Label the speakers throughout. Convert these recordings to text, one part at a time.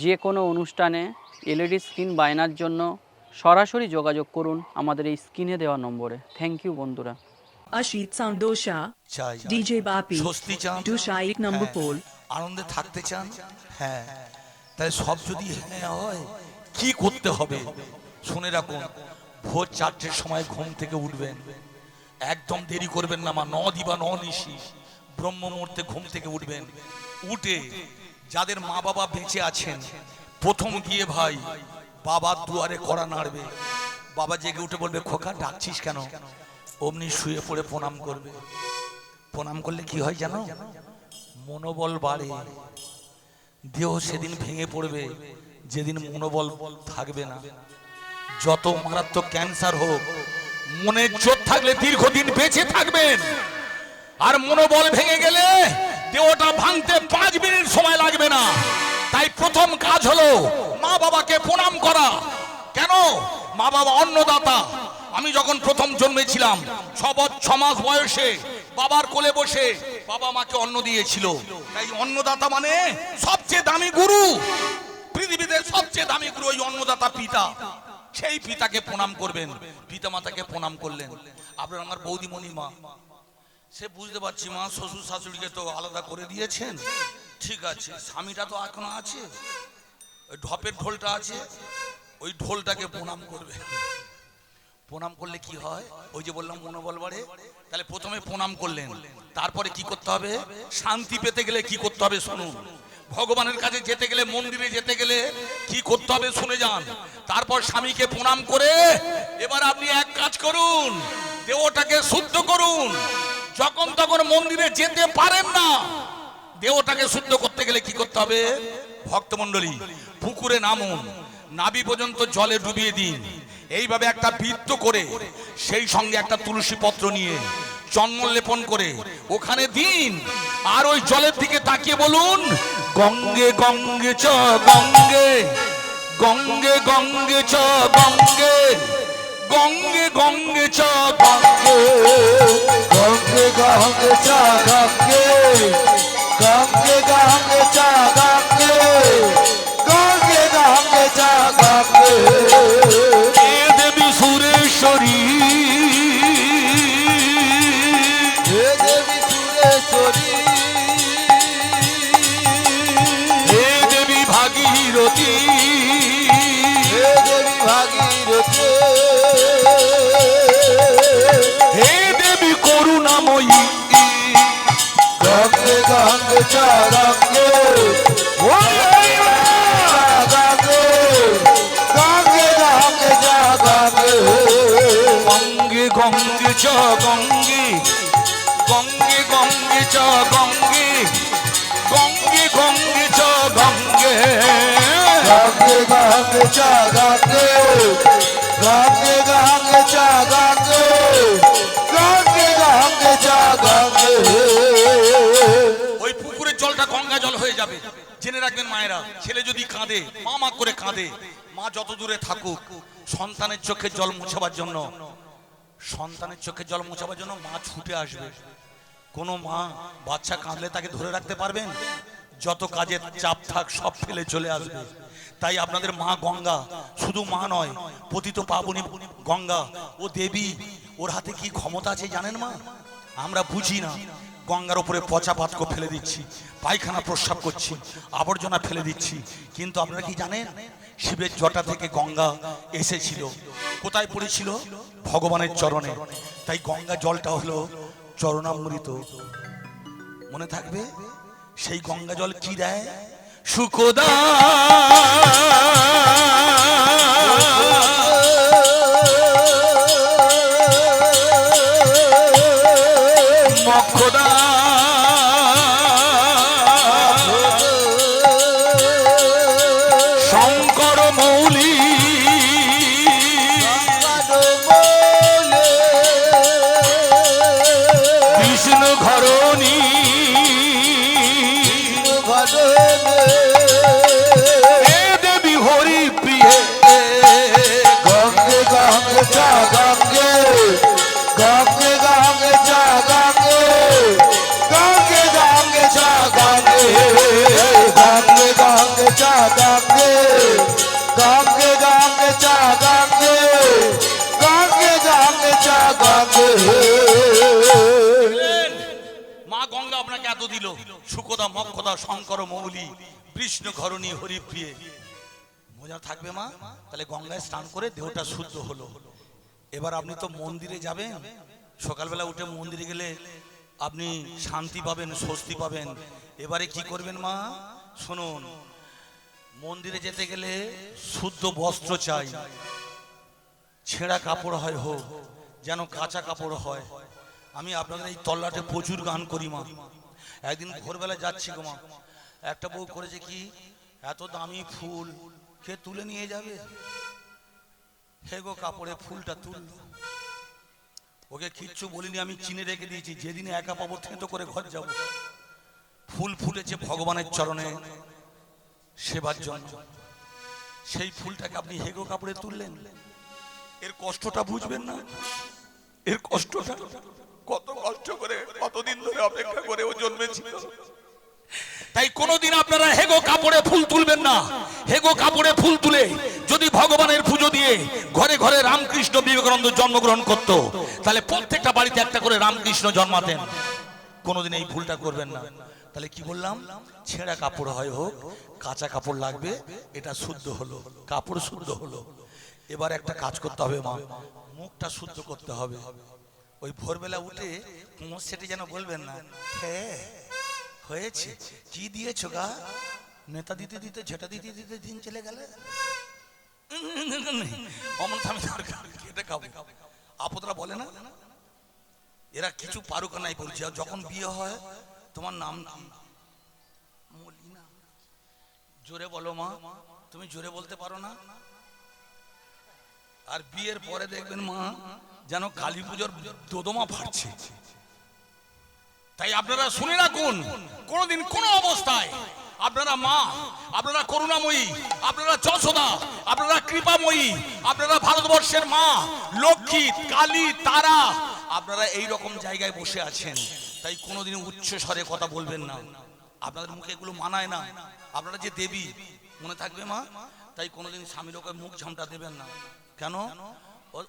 Speaker 1: যে কোনো অনুষ্ঠানে এলইডি স্ক্রিন বায়নার জন্য সরাসরি যোগাযোগ করুন আমাদের এই স্ক্রিনে দেওয়া নম্বরে। থ্যাংক ইউ বন্ধুরা।
Speaker 2: Ashit Soundosha,
Speaker 3: চাই
Speaker 2: DJ Bapi,
Speaker 3: স্বস্তি চান,
Speaker 2: Dusha Ek number
Speaker 3: হ্যাঁ।
Speaker 2: 4.
Speaker 3: আনন্দে থাকতে চান, হ্যাঁ, তাই সব যদি হ্যাঁ হয় কি করতে হবে শুনে রাখুন। ভোর 4টের সময় ঘুম থেকে উঠবেন, একদম দেরি করবেন না, মা ন দিবা ন নিশি ব্রহ্ম মুহূর্তে ঘুম থেকে উঠবেন। উঠে যাদের মা বাবা বেঁচে আছেন প্রথম গিয়ে ভাই বাবার দুয়ারে কড়া নাড়বে। বাবা জেগে উঠে বলবে খোকা ডাকছিস কেন? অমনি শুয়ে পড়ে প্রণাম করবে। প্রণাম করলে কি হয় জানো? মনোবল বাড়ে। দেহ সেদিন ভেঙে পড়বে যেদিন মনোবল থাকবে না। যত মারাত্মক ক্যান্সার হোক, মনের জোর থাকলে দীর্ঘদিন বেঁচে থাকবেন। আর মনোবল ভেঙে গেলে দেহটা ভাঙতে 5 মিনিট সময় লাগবে না। তাই প্রথম কাজ হলো মা বাবাকে প্রণাম করা। কেন? মা বাবা অন্নদাতা। আমি যখন প্রথম জন্মেছিলাম 6 মাস বয়সে বাবার কোলে বসে বাবা মাকে অন্ন দিয়েছিল। তাই অন্নদাতা মানে সবচেয়ে দামি গুরু, পৃথিবীতে সবচেয়ে দামি গুরু ওই অন্নদাতা পিতা। সেই পিতাকে প্রণাম করবেন। পিতা মাতাকে প্রণাম করলেন। আপনার আমার বৌদিমণি মা, সে বুঝতে পারছি মা শ্বশুর শাশুড়িকে তো আলাদা করে দিয়েছেন, ঠিক আছে, স্বামীটা তো এখনো আছে, ওই ঢপের ঢোলটা আছে, ওই ঢোলটাকে প্রণাম করবে। প্রণাম করলে কি হয়? ওই যে বললাম মনোবল বাড়ে। তাহলে প্রথমে প্রণাম করলেন, তারপরে কি করতে হবে? শান্তি পেতে গেলে কি করতে হবে শুনুন। ভগবানের কাছে যেতে গেলে, মন্দিরে যেতে গেলে কি করতে হবে শুনে যান। তারপর স্বামীকে প্রণাম করে এবার আপনি এক কাজ করুন, দেহটাকে শুদ্ধ করুন। যখন তখন মন্দিরে যেতে পারেন না, দেহটাকে শুদ্ধ করতে গেলে কি করতে হবে? ভক্তমণ্ডলী, পুকুরে নামুন, নাভি পর্যন্ত জলে ডুবিয়ে দিন। এইভাবে একটা বৃত্ত করে সেই সঙ্গে একটা তুলসী পত্র নিয়ে চন্দন লেপন করে ওখানে দিন। আর ওই জলের দিকে তাকিয়ে বলুন গঙ্গে গঙ্গে চ গঙ্গে, গঙ্গে গঙ্গে চ গঙ্গে, গঙ্গে গঙ্গে চ গঙ্গে,
Speaker 4: গঙ্গে গঙ্গে চ গঙ্গে, গঙ্গে গঙ্গে চ গঙ্গে, গঙ্গে গঙ্গে চ গঙ্গে।
Speaker 3: হে দেবী সুরেশ্বরী,
Speaker 4: হে দেবী সুরেশ্বরী,
Speaker 3: হে দেবী ভাগীরথী,
Speaker 4: হে দেবী ভাগীরথী,
Speaker 3: হে দেবী করুণাময়ী।
Speaker 4: গঙ্গে গঙ্গে চ গঙ্গে, গঙ্গে গঙ্গে গঙ্গে চ গঙ্গে।
Speaker 3: গঙ্গে গঙ্গে চ গঙ্গে, গঙ্গে গঙ্গে চ গঙ্গে, গঙ্গে গঙ্গে চ গঙ্গে,
Speaker 4: গঙ্গে গঙ্গে চ গঙ্গে, গঙ্গে গঙ্গে চ গঙ্গে, গঙ্গে গঙ্গে চ গঙ্গে।
Speaker 3: ওই পুকুরের জলটা গঙ্গা জল হয়ে যাবে। জেনে রাখবেন মায়েরা, ছেলে যদি কাঁদে, মা মা করে কাঁদে, মা যত দূরে থাকুক, সন্তানের চোখে জল মুছাবার জন্য, সন্তানের চোখে জল মুছাবার জন্য মা ছুটে আসবে। কোনো মা বাচ্চা কাঁদলে তাকে ধরে রাখতে পারবেন? যত কাজের চাপ থাক সব ফেলে চলে আসবে। তাই আপনাদের মা গঙ্গা শুধু মা নয়, পতিত পাবনী গঙ্গা ও দেবী। ওর হাতে কি ক্ষমতা আছে জানেন মা? আমরা বুঝি না। গঙ্গার উপরে পচা পাতকো ফেলে দিচ্ছি, পায়খানা প্রস্রাব করছি, আবর্জনা ফেলে দিচ্ছি। কিন্তু আপনারা কি জানেন? শিবের জটা থেকে গঙ্গা এসেছিল, কোথায় পড়েছিল? ভগবানের চরণে। তাই গঙ্গা জলটা হলো চরণামৃত। মনে থাকবে? সেই গঙ্গা জল কি দেয়? সুখদা, মক্ষদা, শঙ্কর মৌলি, বিষ্ণু ঘরণী, হে দেবী
Speaker 4: গঙ্গে গঙ্গে গঙ্গে চা গঙ্গে গঙ্গে গঙ্গে চা গঙ্গে
Speaker 3: মা গঙ্গা আপনাকে এত দিল, সুখদা মক্ষদা শঙ্কর মৌলি বিষ্ণু ঘরণী হরিপ্রিয়ে, মজা থাকবে মা। তাহলে গঙ্গায় স্নান করে দেহটা শুদ্ধ হলো। এবার আপনি তো মন্দিরে যাবেন, সকালবেলা উঠে মন্দিরে গেলে আপনি শান্তি পাবেন, স্বস্তি পাবেন। এবারে কি করবেন মা শুনুন, মন্দিরে যেতে গেলে শুদ্ধ বস্ত্র চাই, ছেঁড়া কাপড় হয় হোক, যেন কাঁচা কাপড় হয়। আমি আপনাদের এই তল্লাটে প্রচুর গান করি মা। একদিন ভোরবেলা যাচ্ছি গো মা, একটা বউ করেছে কি, এত দামি ফুল কে তুলে নিয়ে যাবে, হে গো কাপড়ে ফুলটা তুলল। ওকে কিচ্ছু বলিনি, আমি চিনে রেখে দিয়েছি, যেদিনে একা পাবো থেঁতো করে ঘর যাব। ফুল ফুটেছে ভগবানের চরণে সেবার জন্য, সেই ফুলটাকে আপনি হেগো কাপড়ে তুললেন। এর কষ্টটা বুঝবেন না, এর কষ্টটা কত কষ্ট করে কতদিন ধরে অপেক্ষা করে ও জন্মেছিল। তাই কোনোদিন আপনারা হেগো কাপড়ে ফুল তুলবেন না। হেগো কাপড়ে ফুল তুলে যদি ভগবানের পুজো দিয়ে ঘরে ঘরে রামকৃষ্ণ বিবেকানন্দ জন্মগ্রহণ করত, তাহলে প্রত্যেকটা বাড়িতে একটা করে রামকৃষ্ণ জন্মাতেন। কোনোদিন এই ভুলটা করবেন না। তাহলে কি বললাম, ছেঁড়া কাপড় হয় হোক, কাঁচা কাপড় লাগবে, এটা শুদ্ধ হলো, কাপড় শুদ্ধ হলো। এবার একটা কাজ করতে হবে মা, মুখটা শুদ্ধ করতে হবে। ওই ভোরবেলা উঠে কুমোর সেটি যেন বলবেন না, হ্যাঁ হয়েছে, কি দিয়েছো গা, নেতা দিতে দিতে ঝেটা দিতে দিতে দিন চলে গেলে, অমন থামে দরকার খেতে খাবো। আপদরা বলে না, এরা কিছু পারুক নাই বলছে। যখন বিয়ে হয়, তোমার নাম কি? মলিনা। জোরে বলো মা, তুমি জোরে বলতে পারো না। আর বিয়ের পরে দেখবেন মা যেন কালী পুজোর দোদমা ফাটছে। তাই আপনারা শুনে রাখুন, কোনদিন কোন অবস্থায় আপনারা মা, আপনারা করুণাময়ী, আপনারা যশোদা, আপনারা কৃপাময়ী, আপনারা ভারতবর্ষের মা লক্ষ্মী, কালী, তারা, আপনারা এই রকম জায়গায় বসে আছেন। তাই কোনোদিন উচ্চ স্বরে কথা বলবেন না, আপনাদের মুখে এগুলো মানায় না। আপনারা যে দেবী, মনে থাকবে মা। তাই কোনোদিন স্বামীর ওকে মুখ ঝামটা দেবেন না। কেন?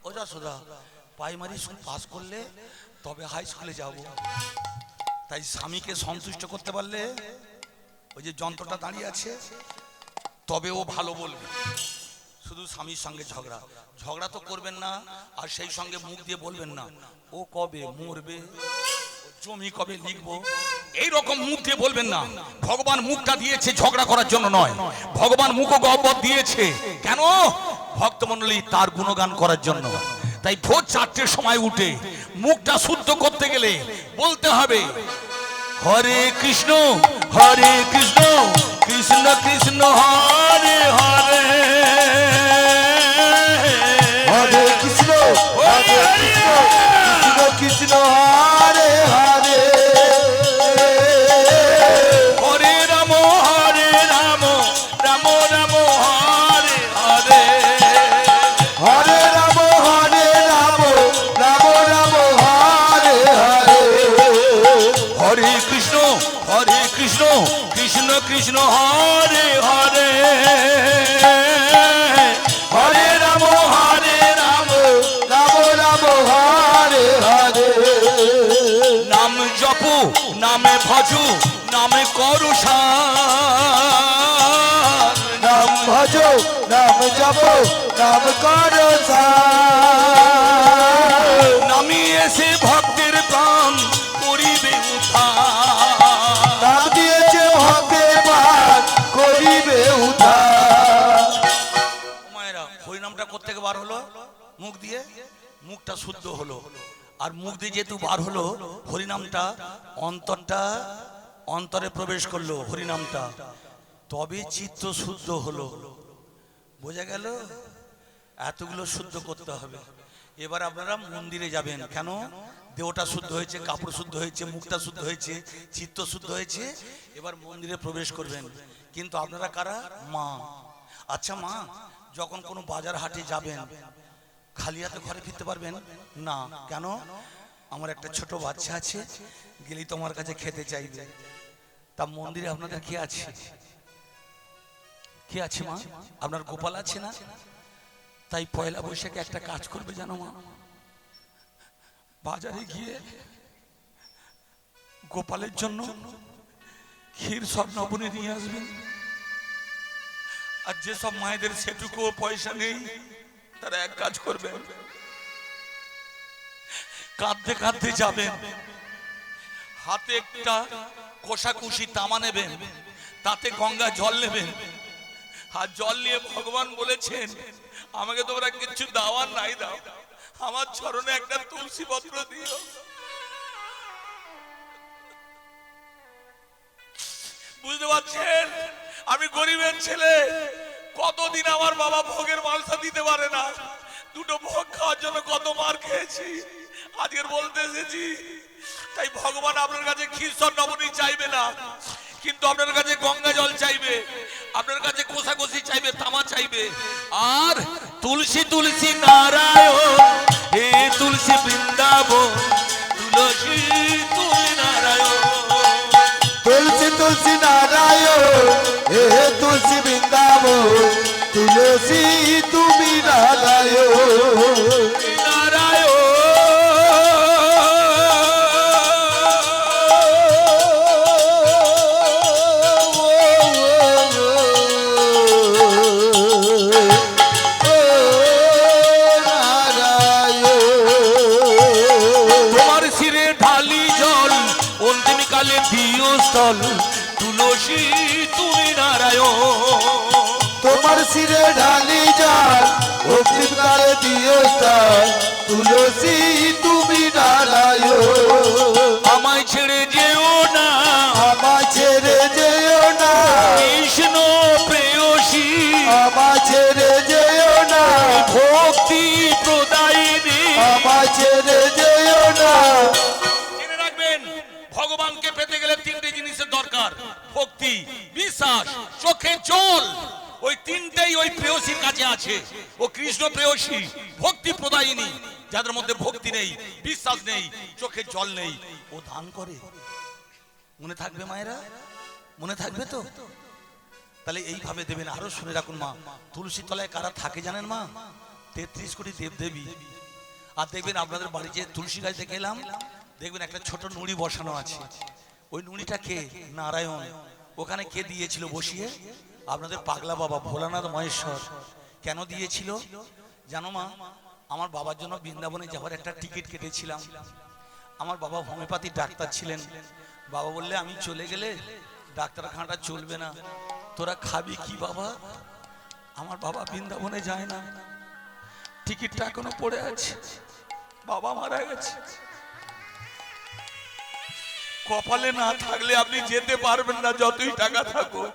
Speaker 3: ও যশোদা, প্রাইমারি স্কুল পাস করলে তবে হাই স্কুলে যাব। তাই স্বামীকে সন্তুষ্ট করতে পারলে, ওই যে যন্ত্রটা দাঁড়িয়ে আছে, তবে ও ভালো বলবে। শুধু স্বামীর সঙ্গে ঝগড়া ঝগড়া তো করবেন না। আর সেই সঙ্গে মুখ দিয়ে বলবেন না, ও কবে মরবে, জমি কবে লিখবো, এই রকম মুখ দিয়ে বলবেন না। ভগবান মুখটা দিয়েছে ঝগড়া করার জন্য নয়, ভগবান মুখও গহ্বর দিয়েছে কেন, ভক্তমণ্ডলী তার গুণগান করার জন্য। তাই ভোর 4টের সময় উঠে মুখটা শুদ্ধ করতে গেলে বলতে হবে, হরে কৃষ্ণ কৃষ্ণ কৃষ্ণ হরে হরে,
Speaker 4: হরে কৃষ্ণ কৃষ্ণ কৃষ্ণ হরে হরে,
Speaker 3: হরে রাম রাম রাম হরে হরে,
Speaker 4: হরে রাম রাম রাম হরে হরে,
Speaker 3: হরে কৃষ্ণ কৃষ্ণ কৃষ্ণ হরে হরে,
Speaker 4: হরে রাম রাম রাম হরে হরে,
Speaker 3: নাম জপ নামে ভজু নামে করু সার,
Speaker 4: নাম ভজ নাম জপ নাম কর
Speaker 3: নামি এসে ভক্তের প্রাণ করিবে উদ্ধার,
Speaker 4: নাম দিয়েছে ভক্তের প্রাণ করিবে উদ্ধার।
Speaker 3: মায়েরা হরিনামটা কোত্থেকে বার হলো, মুখ দিয়ে, মুখটা শুদ্ধ হলো। আর মুখ দিয়ে যেহেতু বার হলো হরিনামটা, অন্তরে প্রবেশ করলো হরিনামটা, তবে চিত্ত শুদ্ধ হলো। বোঝা গেল? এতগুলো শুদ্ধ করতে হবে। এবার আপনারা মন্দিরে যাবেন, কেন? দেহটা শুদ্ধ হয়েছে, কাপড় শুদ্ধ হয়েছে, মুখটা শুদ্ধ হয়েছে, চিত্ত শুদ্ধ হয়েছে। এবার মন্দিরে প্রবেশ করবেন। কিন্তু আপনারা কারা? মা। আচ্ছা মা, যখন কোনো বাজার হাটে যাবেন, খালি হাতে ঘরে ফিরতে পারবেন না? কেন? আমার একটা ছোট বাচ্চা আছে, গেলেই তোমার কাছে খেতে চাইবে। তা মন্দিরে আপনাদের কি আছে? কি আছে মা? আপনার গোপাল আছে না? তাই পয়লা বৈশাখে একটা কাজ করবে জানো মা, বাজারে গিয়ে গোপালের জন্য ক্ষীর সব নবনী নিয়ে আসবেন। আর যেসব মায়েদের সেটুকু পয়সা নেই তারা এক কাজ করবেন, কাঁদতে কাঁদতে যাবেন, হাতে একটা কোষাকুষি তামা নেবেন, তাতে গঙ্গা জল নেবেন। আর জল নিয়ে ভগবান বলেছেন আমাকে তোমরা কিছু দাওয়ার নাই দাও, আমার চরণে একটা তুলসী পত্র দিও। বুঝতে পারছেন? আমি গরিবের ছেলে, কতদিন আমার বাবা ভোগের মালসা দিতে পারে না, দুটো ভোগ খাওয়ার জন্য কত মার খেয়েছি, আজকের বলতে এসেছি। তাই ভগবান আপনার কাছে ক্ষীরসর নবনী চাইবে না, কিন্তু আপনার কাছে গঙ্গা জল চাইবে, আপনার কাছে কোষাকষি চাইবে, তামা চাইবে। আর তুলসী তুলসী নারায়ণ, হে তুলসী বৃন্দাবন, তুলসী তুমি নারায়ণ।
Speaker 4: তুলসী তুলসী নারায়ণ, হে তুলসী বৃন্দাবন, তুলসী তুমি নারায়ণ।
Speaker 3: তুলসী তুমি নারায়ণ।
Speaker 4: তোমার শিরে ঢালি জল, অগ্নি কালে দিও স্থল, তুলসী তুমি নারায়ণ।
Speaker 3: আমায় ছেড়ে যেও না,
Speaker 4: আমায় ছেড়ে যেও না,
Speaker 3: কৃষ্ণ প্রেয়সী,
Speaker 4: আমায় ছেড়ে যেও না,
Speaker 3: ভক্তি প্রদায়িনী,
Speaker 4: আমায় ছেড়ে যেও না।
Speaker 3: জেনে রাখবেন, ভগবানকে পেতে গেলে তিনটে জিনিসের দরকার, ভক্তি, বিশ্বাস, চোখের জল। ওই তিনটেই ওই প্রেয়সীর কাছে আছে। ও কৃষ্ণ প্রেয়সী, ভক্তি প্রদায়িনী। যাদের মধ্যে ভক্তি নেই, বিশ্বাস নেই, চোখের জল নেই, ও দান করে। মনে থাকবে মায়েরা? মনে থাকবে তো? তাহলে এইভাবে দেবেন। আরো শুনে রাখুন মা, তুলসী তলায় কারা থাকে জানেন মা? 33 কোটি দেবদেবী। আর দেখবেন আপনাদের বাড়ি যে তুলসী গাছ দেখে এলাম, দেখবেন একটা ছোট নুড়ি বসানো আছে। ওই নুড়িটা কে? নারায়ণ। ওখানে কে দিয়েছিল বসিয়ে? আপনাদের পাগলা বাবা ভোলানাথ মহেশ্বর। কেন দিয়েছিল জানো মা? আমার বাবার জন্য বৃন্দাবনে যাওয়ার একটা টিকিট কেটেছিলাম। আমার বাবা হোমিওপ্যাথি ডাক্তার ছিলেন। বাবা বললে আমি চলে গেলে ডাক্তারখানাটা চলবে না, তোরা খাবি কি বাবা? আমার বাবা বৃন্দাবনে যায় না, টিকিটটা এখনো পড়ে আছে। বাবা মারা গেছে। কপালে না থাকলে আপনি যেতে পারবেন না, যতই টাকা থাকুক।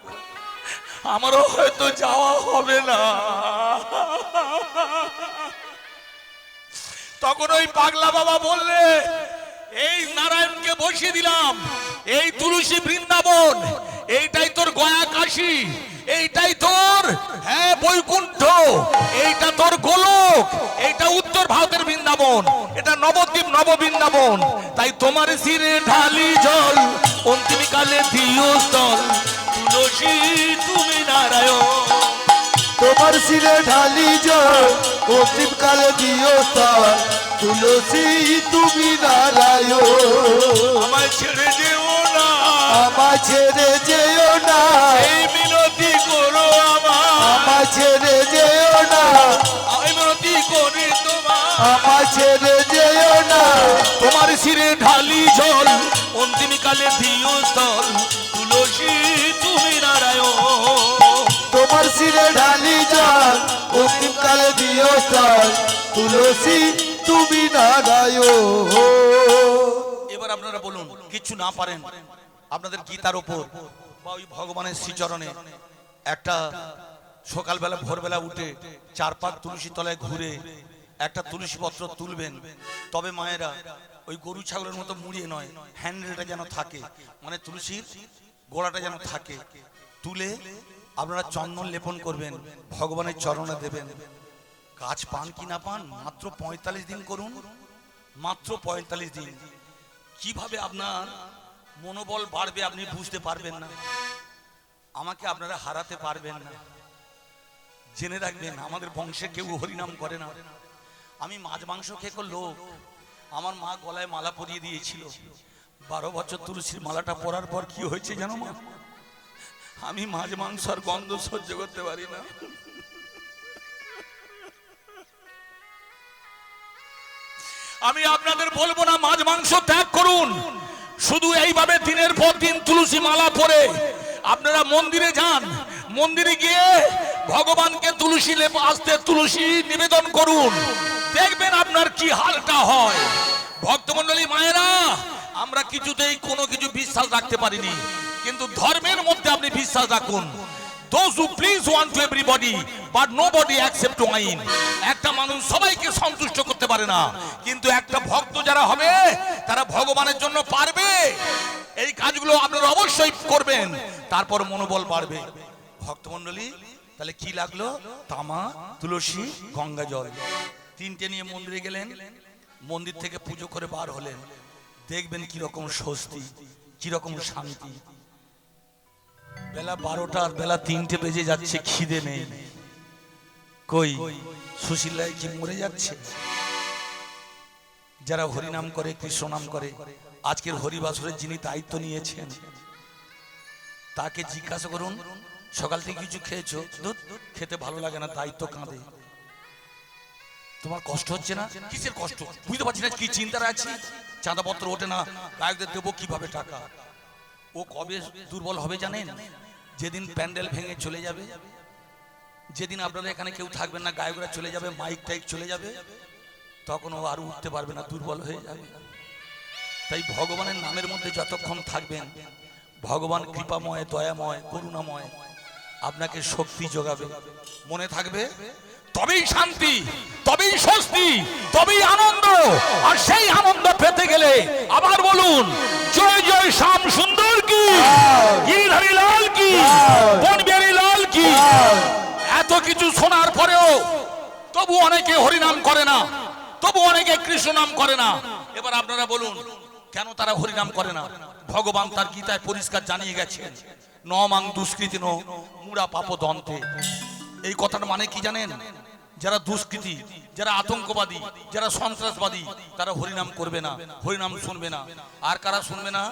Speaker 3: আমারও হয়তো যাওয়া হবে না। তখন ওই পাগলা বাবা বললে এই নারায়ণকে বসিয়ে দিলাম, এই তুলসী বৃন্দাবন, এইটাই তোর গয়া কাশী, এইটাই তোর হ্যাঁ বৈকুণ্ঠ, এইটা তোর গোলক, এইটা উত্তর ভারতের বৃন্দাবন, এটা নবদ্বীপ নব বৃন্দাবন। তাই তোমার শিরে ঢালি জল, অন্তিম কালে দিও স্থল, তুলসী তুমি নারায়ণ।
Speaker 4: তোমার শিরে ঢালি জল, অন্তিম কালে দিও স্থল, তুলসী তুমি নারায়ণ।
Speaker 3: আমায় ছেড়ে যেও না,
Speaker 4: আমায় ছেড়ে যেও না,
Speaker 3: এই মিনতি করো
Speaker 4: আমায় ছেড়ে যেও না,
Speaker 3: আমি মিনতি করি তোমার,
Speaker 4: আমায় ছেড়ে যেও না।
Speaker 3: তোমার শিরে ঢালি জল, অন্তিম কালে দিও স্থল, তুলসী তুমি নারায়ণ।
Speaker 4: তোমার শিরে ঢালি জল, অন্তিম কালে দিও স্থল, তুলসী তুমি নারায়ণ।
Speaker 3: এবার আপনারা বলুন, কিছু না পারেন আপনাদের গীতার উপর বা ওই ভগবানের শ্রীচরণে একটা সকালবেলা ভোরবেলা উঠে 4-5 তুলসী তলায় ঘুরে একটা তুলসী পত্র তুলবেন। তবে মায়েরা ওই গরু ছাগলের মতো মুড়িয়ে নয়, হ্যান্ডেলটা যেন থাকে, মানে তুলসীর গোড়াটা যেন থাকে। তুলে আপনারা চন্দন লেপন করবেন, ভগবানের চরণে দেবেন। কাজ পান কি না পান, মাত্র 45 দিন করুন, মাত্র 45 দিন। কিভাবে আপনার মনোবল বাড়বে আপনি বুঝতে পারবেন না। আমাকে আপনারা হারাতে পারবেন না। জেনে রাখবেন আমাদের বংশে কেউ হরিনাম করে না। আমি মাছ মাংস খেয়ে লোক, আমার মা গলায় মালা পরিয়ে দিয়েছিল। 12 বছর তুলসীর মালাটা পরার পর কি হয়েছে জানো মা? আমি মাছ মাংস আর গন্ধ সহ্য করতে পারি না। আমি আপনাদের বলবো না মাছ মাংস ত্যাগ করুন, শুধু এইভাবে দিনের পর দিন তুলসী মালা পরে আপনারা মন্দিরে যান, মন্দিরে গিয়ে ভগবানকে তুলসী লেপে আসতে তুলসী নিবেদন করুন, দেখবেন আপনার কি হালটা হয়। ভক্তমণ্ডলী মায়েরা, আমরা কিছুতেই কোনো কিছু বিশ্বাস রাখতে পারিনি, কিন্তু ধর্মের মধ্যে আপনি বিশ্বাস রাখুন। Those who please want to everybody but nobody accept to ain. একটা মানুষ সবাইকে সন্তুষ্ট করতে পারে না, কিন্তু একটা ভক্ত যারা হবে তারা ভগবানের জন্য পারবে। এই কাজগুলো আপনারা অবশ্যই করবেন, তারপর মনোবল বাড়বে। ভক্তমণ্ডলী, তাহলে কি লাগলো? তামা, তুলসী, গঙ্গা জল, তিনটে নিয়ে মন্দিরে গেলেন। মন্দির থেকে পুজো করে বার হলেন, দেখবেন কিরকম স্বস্তি, কিরকম শান্তি। বেলা 12টা আর বেলা 3টে বেজে যাচ্ছে, খিদে নেই। কই সুশীলায় কি মরে যাচ্ছে? যারা হরিনাম করে, কৃষ্ণ নাম করে, আজকের হরিবাসরের যিনি দায়িত্ব নিয়েছেন তাকে জিজ্ঞাসা করুন, সকাল থেকে কিছু খেয়েছো? দুধ খেতে ভালো লাগে না, দায়িত্ব কাঁদে। তোমার কষ্ট হচ্ছে না? কিসের কষ্ট বুঝতে পারছি না, কি চিন্তা আছে? চাঁদাপত্র ওঠে না, গায়কদের দেবো কিভাবে টাকা? ও কবে দুর্বল হবে জানেন? যেদিন প্যান্ডেল ভেঙে চলে যাবে, যেদিন আপনারা এখানে কেউ থাকবেন না, গায়করা চলে যাবে, মাইক টাইক চলে যাবে, তখন ও আর উঠতে পারবে না, দুর্বল হয়ে যাবে। তাই ভগবানের নামের মধ্যে যতক্ষণ থাকবেন, ভগবান কৃপাময়, দয়াময়, করুণাময় আপনাকে শক্তি যোগাবে। মনে থাকবে, তবেই শান্তি, তবেই স্বস্তি, তবেই আনন্দ। আর সেই আনন্দ পেতে গেলে আবার বলুন, জয় জয় শ্যাম সুন্দর কি, গিরিধারী লাল কি, বনবিহারী লাল কি। এত কিছু শোনার পরেও তবু অনেকে হরিনাম করে না, তবু অনেকে কৃষ্ণ নাম করে না। এবার আপনারা বলুন, কেন তারা হরিনাম করে না? ভগবান তার গীতায় পরিষ্কার জানিয়ে গেছেন, ন মাং দুষ্কৃতি নো মুড়া পাপ দন্তে। এই কথার মানে কি জানেন? যারা দুষ্কৃতি, যারা আতঙ্কবাদী, যারা সন্ত্রাসবাদী, তারা হরিনাম করবে না, হরিনাম শুনবে না। আর কারা শুনবে না?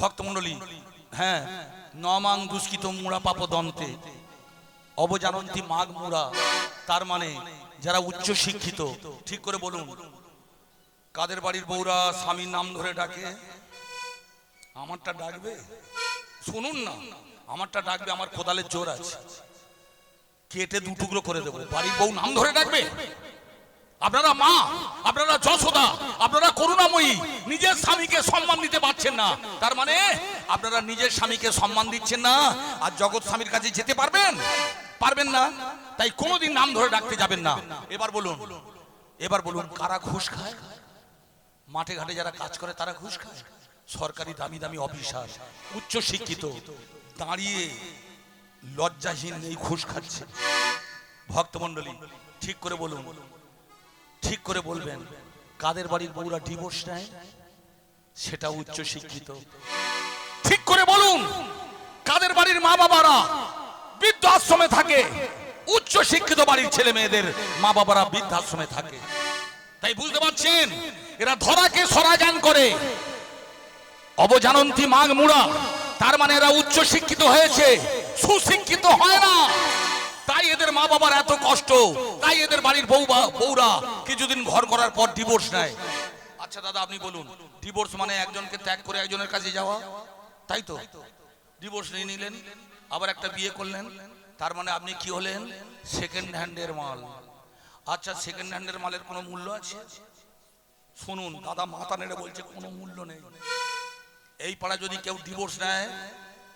Speaker 3: ভক্তমণ্ডলী, হ্যাঁ, নমাং দুষ্কৃত মুড়া পাপ দন্তে অবজানন্তি মাগ মুড়া। তার মানে যারা উচ্চ শিক্ষিত। ঠিক করে বলুন, কাদের বাড়ির বউরা স্বামীর নাম ধরে ডাকে? আমারটা ডাকবে? শুনুন না, আমারটা ডাকবে, আমার কোদালের জোর আছে, কেটে দুটুকরো করে দেবো। বাড়ির বউ নাম ধরে ডাকবে? আপনারা মা, আপনারা যশোদা, আপনারা করুণাময়ী, নিজের স্বামীকে সম্মান দিতে পারছেন না, তার মানে আপনারা নিজের স্বামীকে সম্মান দিচ্ছেন না। আর জগৎ স্বামীর কাছে যেতে পারবেন? পারবেন না। তাই কোনোদিন নাম ধরে ডাকতে যাবেন না। এবার বলুন, এবার বলুন, কারা ঘুষ খায়? মাঠে ঘাটে যারা কাজ করে তারা ঘুষ খায়। সরকারি দামি দামি অফিসার, উচ্চ শিক্ষিত, দাঁড়িয়ে লজ্জাহীন এই ঘুষ খাচ্ছে। ভক্তমণ্ডলী, ঠিক করে বলুন, ঠিক করে বলবেন, কাদের বাড়ির বউরা ডিভোর্স নেয়? সেটা উচ্চ শিক্ষিত। ঠিক করে বলুন, কাদের বাড়ির মা বাবারা বৃদ্ধাশ্রমে থাকে? উচ্চ শিক্ষিত বাড়ির ছেলে মেয়েদের মা বাবারা বৃদ্ধাশ্রমে থাকে। তাই বুঝতে পারছেন, এরা ধরাকে সরা জ্ঞান করে, অবজানন্তি মাগ মুড়া। তার মানে এরা উচ্চ শিক্ষিত হয়েছে, সুশিক্ষিত হয় না। তাই এদের মা বাবার এত কষ্ট, তাই এদের বাড়ির বউরা কিছুদিন ঘর করার পর ডিভোর্স নেয়। আচ্ছা দাদা, আপনি বলুন, ডিভোর্স মানে একজনকে ত্যাগ করে একজনের কাছে যাওয়া? তাই তো। ডিভোর্স নিয়ে নিলেন, আবার একটা বিয়ে করলেন, তার মানে আপনি কি হলেন? সেকেন্ড হ্যান্ডের মাল। আচ্ছা, সেকেন্ড হ্যান্ডের মালের কোনো মূল্য আছে? শুনুন দাদা, মাথা নেড়ে বলছে কোনো মূল্য নেই। এই পাড়া যদি কেউ ডিভোর্স নেয়,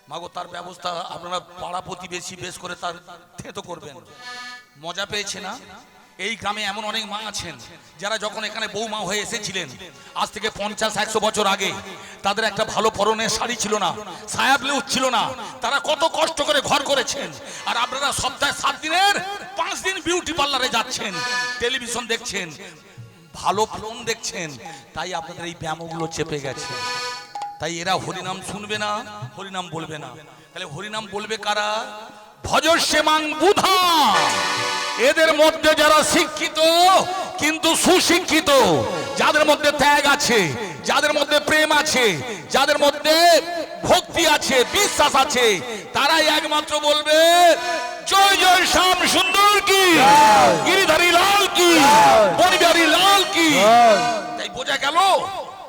Speaker 3: মাগো তার ব্যবস্থা আপনারা পাড়া প্রতিবেশী বেশ করে তার থেতো করবেন। মজা পেয়েছে না? এই গ্রামে এমন অনেক মা আছেন যারা যখন এখানে বৌমা হয়ে এসেছিলেন আজ থেকে 50-100 বছর আগে, তাদের একটা ভালো পরনের শাড়ি ছিল না, সায়া ব্লাউজ ছিল না, তারা কত কষ্ট করে ঘর করেছেন। আর আপনারা সপ্তাহে 7 দিনের 5 দিন বিউটি পার্লারে যাচ্ছেন, টেলিভিশন দেখছেন, ভালো ফিল্ম দেখছেন, তাই আপনাদের এই ব্যায়ামগুলো চেপে গেছে। তাই এরা হরিনাম শুনবে না, হরিনাম বলবে না। তাহলে হরিনাম বলবে কারা? ভজস্যে মাং বুধা। এদের মধ্যে যারা শিক্ষিত কিন্তু সুশিক্ষিত, যাদের মধ্যে ত্যাগ আছে, যাদের মধ্যে প্রেম আছে, যাদের মধ্যে ভক্তি আছে, বিশ্বাস আছে, তারাই একমাত্র বলবে জয় জয় শ্যাম সুন্দর কি, গিরিধারী লাল কি, বনবিহারী লাল কি। তাই বোঝা গেল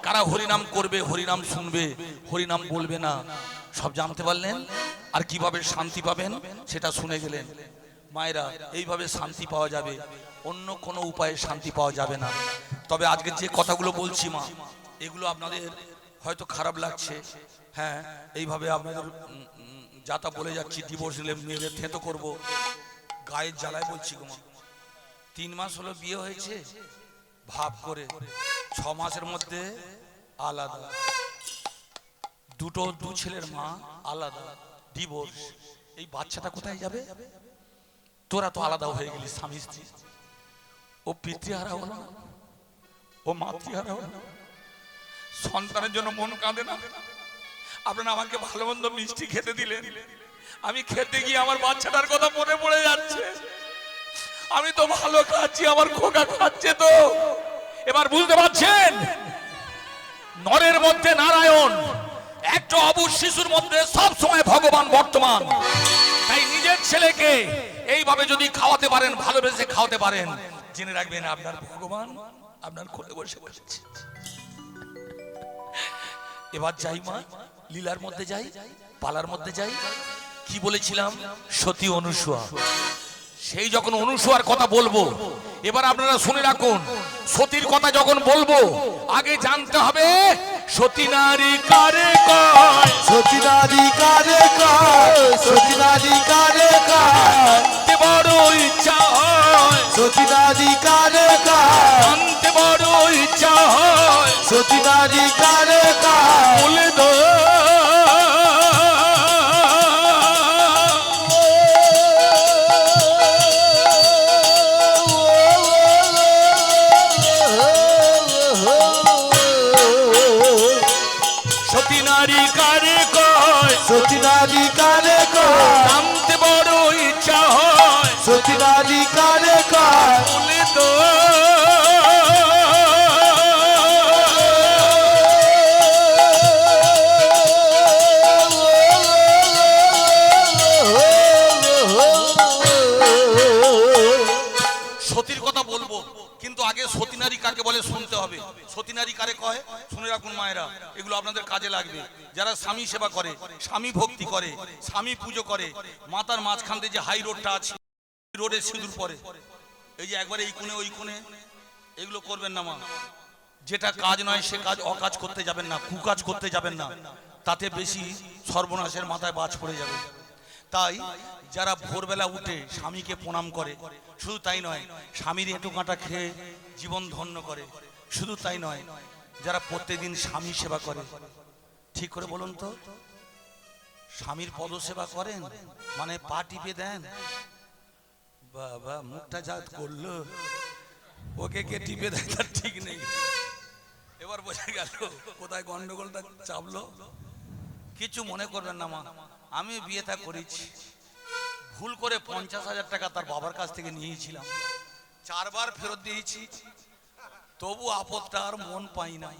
Speaker 3: কারা হরিনাম করবে, হরিনাম শুনবে, হরিনাম বলবে না, সব জানতে পারলেন। আর কিভাবে শান্তি পাবেন সেটা শুনে গেলেন। মায়েরা, এইভাবে শান্তি পাওয়া যাবে, অন্য কোনো উপায়ে শান্তি পাওয়া যাবে না। তবে আজকে যে কথাগুলো বলছি মা, এগুলো আপনাদের হয়তো খারাপ লাগছে। হ্যাঁ, এইভাবে আপনাদের যাতা বলে যাচ্ছি, ডিভোর্স নিলে মেয়েদের থেতো করবো, গায়ের জ্বালায় বলছি গো মা। 3 মাস হলো বিয়ে হয়েছে, ভাব করে 6 মাসের মধ্যে আলাদা, দু ছেলের মা আলাদা, ডিভোর্স। এই বাচ্চাটা কোথায় যাবে? তোরা তো আলাদা হয়ে গেলি স্বামী স্ত্রী। ও পিতৃহারা হলো না, ও মাতৃহারা হলো না। সন্তানের জন্য মন কাঁদে না? আপনারা আমাকে ভালো মন্দ মিষ্টি খেতে দিলেন, আমি খেতে গিয়ে আমার বাচ্চাটার কথা মনে পড়ে যাচ্ছে। আমি তো ভালো খাচ্ছি, আমার খোকা খাচ্ছে তো। এবার বুঝতে পারছেন, নরের মধ্যে নারায়ণ, একটা অবুঝ শিশুর মধ্যে সব সময় ভগবান বর্তমান। তাই নিজের ছেলেকে এইভাবে যদি খাওয়াতে পারেন, ভালোবেসে খাওয়াতে পারেন, জেনে রাখবেন আপনার ভগবান আপনার কোলে বসে বসেছে। এবার যাই মা, লীলার মধ্যে যাই, পালার মধ্যে যাই। কি বলেছিলাম? সতী অনুসূয়া। সেই যখন অনুসূয়ার কথা বলবো, এবার আপনারা শুনে রাখুন। সতীর কথা যখন বলবো, আগে জানতে হবে সতী নারী কারে কয়,
Speaker 4: সতী নারী কারে কয়, সতী নারী কারে কয়,
Speaker 3: জানতে বড় ইচ্ছা হয়,
Speaker 4: সতী নারী কারে কয়,
Speaker 3: জানতে বড় ইচ্ছা হয়,
Speaker 4: সতী নারী কারে কয়,
Speaker 3: বলে দো। সতী নারী কারে কয়,
Speaker 4: সতী নারী কারে কয়,
Speaker 3: জানতে বড় ইচ্ছা হয়,
Speaker 4: সতী নারী কারে কয়,
Speaker 3: বলে দো। সতীর কথা বলবো, কিন্তু আগে সতী নারী কাকে বলে শুনতে হবে। সতী নারী কারে কয় শুনে রাখুন মায়েরা, এগুলো আপনাদের কাজে লাগবে। যারা স্বামী সেবা করে, স্বামী ভক্তি করে, স্বামী পুজো করে, মাতার মাঝখান দিয়ে যে হাই রোডটা আছে, রোডে সিঁদুর পরে, এই যে একবারে এই কোণে ওই কোণে, এগুলো করবেন না মা। যেটা কাজ নয় সে কাজ অকাজ করতে যাবেন না, কুকাজ করতে যাবেন না, তাতে বেশি সর্বনাশের মাথায় বাজ পড়ে যাবে। তাই যারা ভোরবেলা উঠে স্বামীকে প্রণাম করে, শুধু তাই নয়, স্বামীর এঁটো কাঁটা খেয়ে জীবন ধন্য করে, শুধু তাই নয়, যারা প্রত্যেকদিন স্বামী সেবা করে, ঠিক করে বলুন তো, স্বামীর পদ সেবা করেন মানে পা টিপে দেন? বাবা, মুখটা জাত করলো, ওকে কে টিপে দেয় তার ঠিক নেই। এবার বোঝা গেল কোথায় গন্ডগোলটা চাপলো। কিছু মনে করবেন না মা, আমি বিয়েটা করেছি, ভুল করে 50,000 টাকা তার বাবার কাছ থেকে নিয়েছিলাম, 4 বার ফেরত দিয়েছি, তবু আপদটা আর মন পাই না।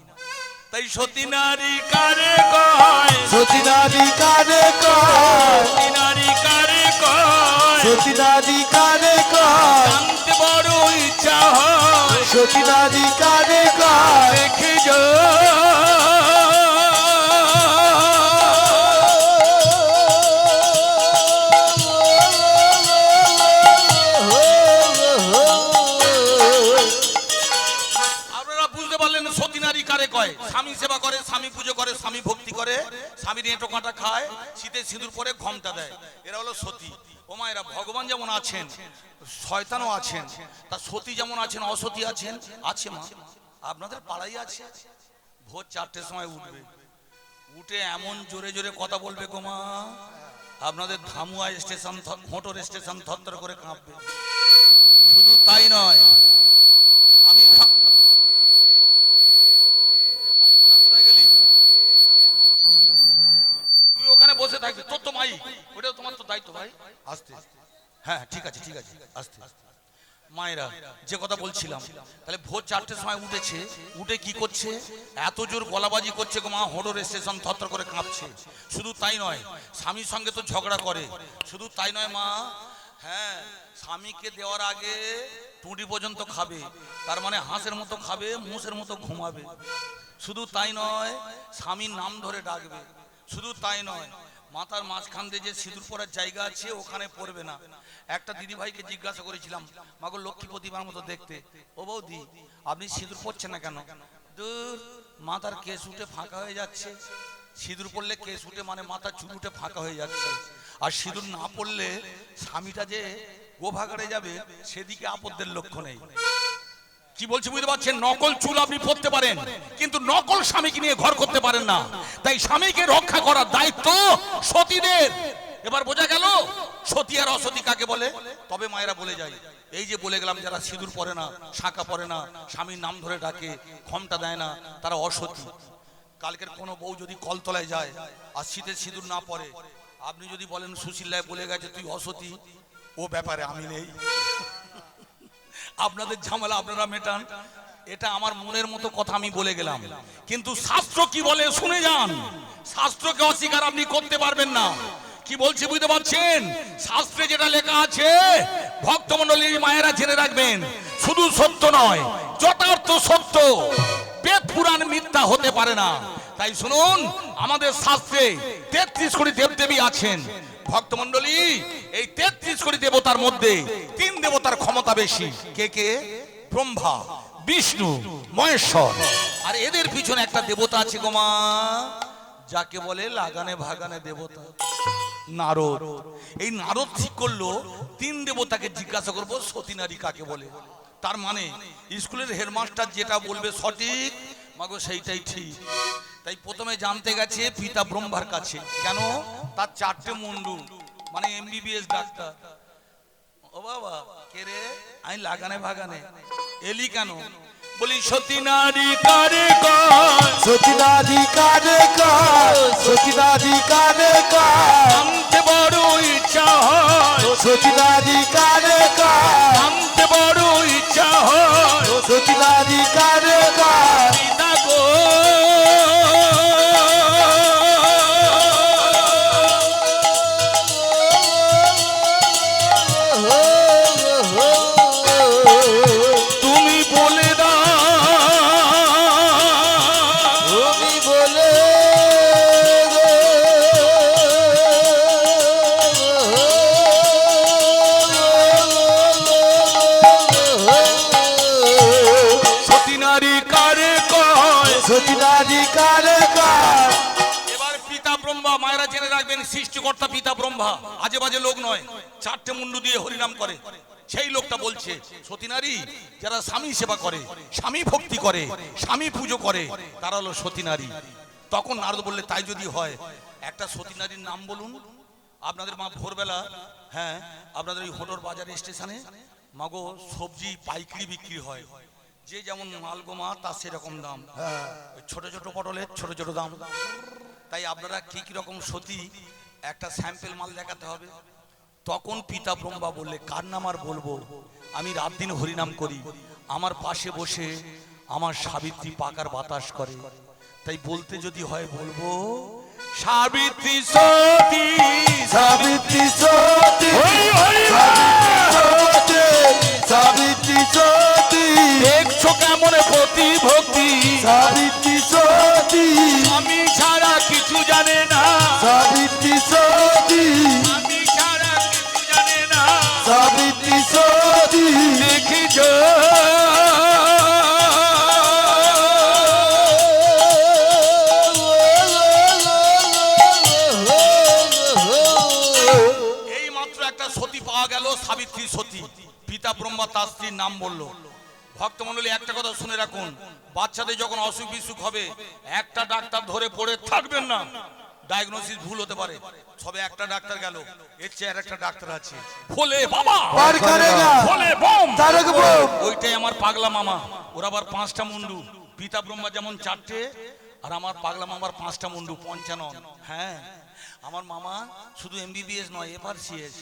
Speaker 3: তাই সতী নারী কারে কয়,
Speaker 4: সতী নারী কারে কয়,
Speaker 3: সতী নারী কারে কয়,
Speaker 4: সতী নারী কারে কয়,
Speaker 3: জানতে বড় ইচ্ছা হয়,
Speaker 4: সতী নারী কারে কয়,
Speaker 3: দেখে যা। স্বামী সেবা করে, স্বামী পুজো করে, স্বামী ভক্তি করে, স্বামীর এঁটো কাঁটা খায়, শীতে সিঁদুর পরে ঘোমটা দেয়, এরা হলো সতী। ও মায়েরা, ভগবান যেমন আছেন শয়তানও আছেন, তা সতী যেমন আছেন অসতী আছেন। আছে মা, আপনাদের পাড়াই আছে। ভোর 4টের সময় উঠবে, উঠে এমন জোরে জোরে কথা বলবে গো মা, আপনাদের ধামুয়া স্টেশন, মোটর স্টেশন থরথর করে কাঁপবে। শুধু তাই নয়, আমি তুই ওখানে বসে থাকবি, তোর তো মাই, ওটা তোমার তো দায়িত্ব ভাই। আস্তে, হ্যাঁ ঠিক আছে ঠিক আছে, আস্তে। মায়েরা যে কথা বলছিলাম, তাহলে ভোর 4টের সময় উঠেছে, উঠে কি করছে, এত জোর গলাবাজি করছে গো মা, হোডোর স্টেশন থরথর করে কাঁপছে। শুধু তাই নয়, স্বামীর সঙ্গে তো ঝগড়া করে। শুধু তাই নয় মা, হ্যাঁ, স্বামীকে দেওয়ার আগে টুটি পর্যন্ত খাবে, তার মানে হাঁসের মতো খাবে, মুষের মতো ঘুমাবে। শুধু তাই নয়, স্বামীর নাম ধরে ডাকবে। শুধু তাই নয়, মাথার মাঝখান দিয়ে যে সিঁদুর পরার জায়গা আছে ওখানে পড়বে না। একটা দিদি ভাইকে জিজ্ঞাসা করেছিলাম, মাগো লক্ষ্মী প্রতিমার মতো দেখতে, ও বৌদি আপনি সিঁদুর পরছেন না কেন? দূর, মাথার কেশ উঠে ফাঁকা হয়ে যাচ্ছে। সিঁদুর পরলে কেশ উঠে মানে মাথার চুল উঠে ফাঁকা হয়ে যাচ্ছে। আর সিঁদুর না পড়লে স্বামীটা যে গোভাগাড়ে যাবে সেদিকে আপদের লক্ষ্য নেই। কি বলছি বুঝতে পারছেন? নকল চুল আপনি পরতে পারেন, কিন্তু নকল স্বামীকে নিয়ে ঘর করতে পারেন না। তাই স্বামীকে রক্ষা করার দায়িত্ব সতীদের। এবার বোঝা গেল সতী আর অসতী কাকে বলে। তবে মায়েরা বলে যায়, এই যে বলে গেলাম, যারা সিঁদুর পরে না, শাঁখা পরে না, স্বামীর নাম ধরে ডাকে, ক্ষমতা দেয় না, তারা অসতী। কালকের কোনো বউ যদি কলতলায় যায় আর শীতের সিঁদুর না পরে, আপনি যদি বলেন সুশীলায় বলে গেছে তুই অসতী, ও ব্যাপারে আমি নেই। আপনাদের ঝামেলা আপনারা মেটান, এটা আমার মনের মতো কথা আমি বলে গেলাম। কিন্তু শাস্ত্র কি বলে শুনে যান, শাস্ত্রকে অস্বীকার আপনি করতে পারবেন না। কি বলছি বুঝতে পারছেন? শাস্ত্রে যেটা লেখা আছে ভক্তমণ্ডলীর মায়েরা জেনে রাখবেন, শুধু সত্য নয়, যথার্থ সত্য। বেদ পুরাণ মিথ্যা হতে পারে না। তাই শুনুন, আমাদের শাস্ত্রে 33 কোটি দেবদেবী আছেন। ভক্তমণ্ডলী, এই 33 কোটি দেবতার মধ্যে 3 দেবতার ক্ষমতা বেশি। কে কে? ব্রহ্মা, বিষ্ণু, মহেশ্বর। আর এদের পিছনে একটা দেবতা আছে গো মা, যাকে বলে লাগানে ভাগানে দেবতা, নারদ। এই নারদ ঠিক করলো 3 দেবতাকে জিজ্ঞাসা করবো সতী নারী কাকে বলে। তার মানে স্কুলের হেডমাস্টার যেটা বলবে সঠিক, মাগো সেইটাই ঠিক। তাই প্রথমে জানতে গেছে পিতা ব্রহ্মার কাছে। কেন? তার 4টে মুন্ডু, মানে MBBS ডাক্তার। ও বাবা, কে রে? আমি লাগানে ভাগানে এলি কেন? বলি সতী নারী কারে কয়,
Speaker 4: সতী নারী কারে কয়, সতী নারী কারে কয়,
Speaker 3: জানতে বড় ইচ্ছা হয়,
Speaker 4: সতী নারী কারে কয়,
Speaker 3: জানতে বড় ইচ্ছা হয়,
Speaker 4: সতী নারী কারে কয়।
Speaker 3: পিতা গো তুমি বলে দাও,
Speaker 4: তুমি বলে
Speaker 3: সতী নারী কারে কয়,
Speaker 4: সতী নারী কারে কয়।
Speaker 3: এবার পিতা ব্রহ্মা, মায়েরা জেনে রাখবেন, সৃষ্টিকর্তা পিতা ব্রহ্মা আজে বাজে লোক নয়। 4টে মুন্ডু দিয়ে হরিনাম করে। সেই লোকটা বলছে সতী নারী যারা স্বামী সেবা করে, স্বামী ভক্তি করে, স্বামী পুজো করে, তারা হলো সতী নারী। তখন নারদ বললে তাই যদি হয় একটা সতী নারীর নাম বলুন। আপনাদের মা ভোরবেলা, হ্যাঁ, আপনাদের ওই হোটোর বাজার স্টেশনে মাগো সবজি পাইকারি বিক্রি হয়। যে যেমন মাল গো মা তার সেরকম দাম। ওই ছোট ছোট পটলের ছোট ছোট দাম। তাই আপনারা কি কি রকম সতী একটা স্যাম্পল মাল দেখাতে হবে। তখন পিতা ব্রহ্মা বললে কার নাম আর বলবো, আমি রাত দিন হরিনাম করি, আমার পাশে বসে আমার সাবিত্রী পাকার বাতাস করে। তাই বলতে যদি হয় বলবো সাবিত্রী সতী,
Speaker 4: সাবিত্রী সতী, সাবিত্রী সতী,
Speaker 3: দেখছো কেমন প্রতি ভক্তি,
Speaker 4: সাবিত্রী সতী,
Speaker 3: আমি ছাড়া কিছু জানে না,
Speaker 4: সাবিত্রী সতী,
Speaker 3: আমি ছাড়া কিছু জানে না,
Speaker 4: সাবিত্রী সতী।
Speaker 3: দেখিছো এই মাত্র একটা সতী পাওয়া গেল, সাবিত্রী সতী। পিতা ব্রহ্মা তার স্ত্রীর নাম বলল। ভক্তমণ্ডলী, একটা কথা শুনে রাখুন, বাচ্চাদের যখন অসুখ বিসুখ হবে একটা ডাক্তার ধরে পড়ে থাকবেন না। ডায়াগনোসিস ভুল হতে পারে। সবে একটা ডাক্তার গেল, এর চেয়ে একটা ডাক্তার আছে, ফলে বাবা
Speaker 4: পার করেগা,
Speaker 3: ফলে বম
Speaker 4: তারক বম।
Speaker 3: ওইটাই আমার পাগলা মামা। ওর আবার 5টা মুন্ডু। পিতা ব্রহ্মা যেমন 4টে, আর আমার পাগলা মামার 5টা মুন্ডু, 55। হ্যাঁ, আমার মামা শুধু MBBS নয়, FRCS।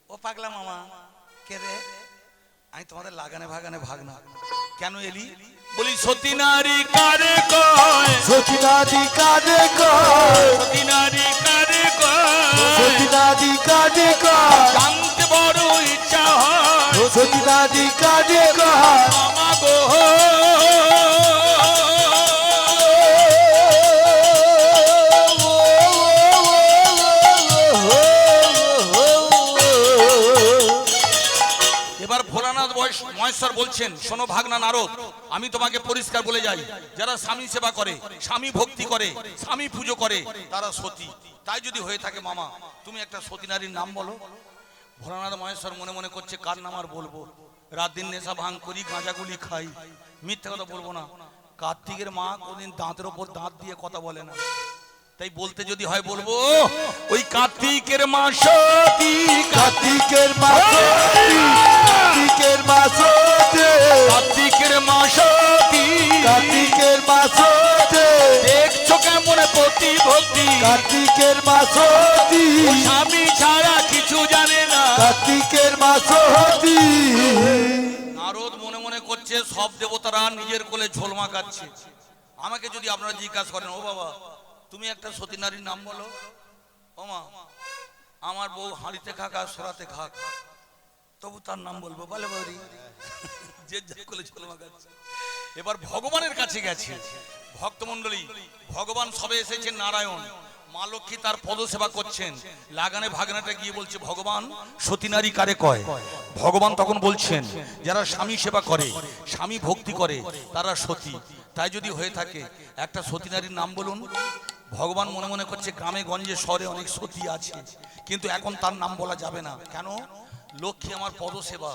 Speaker 3: ও পাগলা মামা কে রে? আমি তোমাদের লাগানে ভাগানে ভাগনা। কেন এলি? বলি সতী নারী কারে কয়,
Speaker 4: সতী নারী কারে কয়,
Speaker 3: সতী নারী কারে কয়,
Speaker 4: সতী নারী কারে কয়,
Speaker 3: জানতে বড় ইচ্ছা হয়,
Speaker 4: সতী নারী কারে কয়।
Speaker 3: মামা গো এবার ভোলানাথ মহেশ্বর বলছেন, শোনো ভাগনা নারদ, আমি তোমাকে পরিষ্কার বলে যাই, যারা স্বামী সেবা করে, স্বামী ভক্তি করে, স্বামী পুজো করে, তারা সতী। তাই যদি হয়ে থাকে মামা, তুমি একটা সতী নারীর নাম বলো। ভোলানাথ মহেশ্বর মনে মনে করছে, কার নাম আর বলবো? রাত দিন নেশা ভাঙ করি, গাঁজাগুলি খাই, মিথ্যে কথা বলবো না। কার্তিকের মা কোনদিন দাঁতের ওপর দাঁত দিয়ে কথা বলে না, তাই বলতে যদি হয় বলবো, ওই কার্তিকের মা সতী,
Speaker 4: কার্তিকের মাসে, কার্তিকের মাসে,
Speaker 3: কার্তিকের মা সতী,
Speaker 4: কার্তিকের মাসে,
Speaker 3: দেখছো কেমন প্রতি ভক্তি,
Speaker 4: কার্তিকের মাসে,
Speaker 3: স্বামী ছাড়া কিছু জানে না।
Speaker 4: কার্তিকের মাসে।
Speaker 3: নারদ মনে মনে করছে, সব দেবতারা নিজের কোলে ঝোল মাখাচ্ছে। আমাকে যদি আপনারা জিজ্ঞাসা করেন, ও বাবা তুমি একটা সতী নারীর নাম বলো, ও মা আমার বউ হাঁড়িতে খাক আর সরাতে খাক, তবু তার নাম বলবো, বলে বৌরি যে যার কোলে ঝোল মাখাচ্ছে। এবার ভগবানের কাছে গেছে ভক্তমণ্ডলী, ভগবান সবে এসেছেন নারায়ণ, মা লক্ষ্মী তার পদ সেবা করছেন। লাগানে ভাগনাটা গিয়ে বলছে, ভগবান সতী নারী কারে কয়? ভগবান তখন বলছেন, যারা স্বামী সেবা করে, স্বামী ভক্তি করে, তারা সতী। তাই যদি হয়ে থাকে একটা সতী নারীর নাম বলুন। ভগবান মনে মনে করছে, গ্রামে গঞ্জে শহরে অনেক সতী আছে, কিন্তু এখন তার নাম বলা যাবে না। কেন? লক্ষ্মী আমার পদ সেবা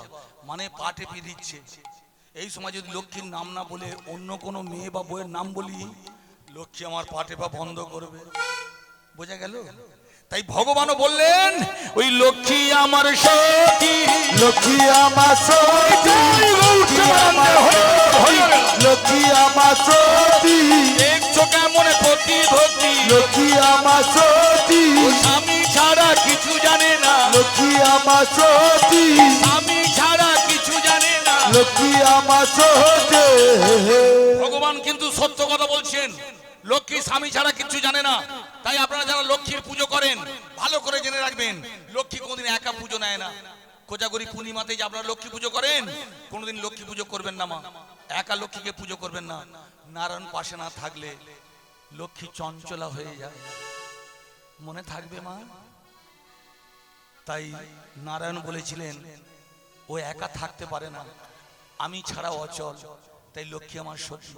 Speaker 3: মানে পা টেপে দিচ্ছে। এই সময় যদি লক্ষ্মীর নাম না বলে অন্য কোনো মেয়ে বা বউয়ের নাম বলি, লক্ষ্মী আমার পা টেপা বন্ধ করবে। বোঝা গেল? তাই ভগবানও বললেন, ওই লক্ষ্মী আমার সতী,
Speaker 4: লক্ষ্মী আমার সতী, লক্ষ্মী আমার সতী, লক্ষ্মী আমার সতী,
Speaker 3: দেখছো কেমন প্রতি ভক্তি,
Speaker 4: লক্ষ্মী আমার সতী,
Speaker 3: স্বামী ছাড়া কিছু জানে না,
Speaker 4: লক্ষ্মী আমার সতী,
Speaker 3: স্বামী ছাড়া কিছু জানে না।
Speaker 4: লক্ষ্মী আমার সতী।
Speaker 3: ভগবান কিন্তু সত্য কথা বলছেন, লক্ষ্মী স্বামী ছাড়া কিছু জানে না। তাই আপনারা যারা লক্ষ্মীর পুজো করেন, ভালো করে জেনে রাখবেন, লক্ষ্মী কোনদিন একা পুজো নেয় না। কোজাগরি পূর্ণিমাতে যে আপনারা লক্ষ্মী পুজো করেন, কোনোদিন লক্ষ্মী পুজো করবেন না মা, একা লক্ষ্মীকে পুজো করবেন না। নারায়ণ পাশে না থাকলে লক্ষ্মী চঞ্চলা হয়ে যায়, মনে থাকবে মা। তাই নারায়ণ বলেছিলেন, ও একা থাকতে পারে না, আমি ছাড়া অচল, তাই লক্ষ্মী আমার সতী।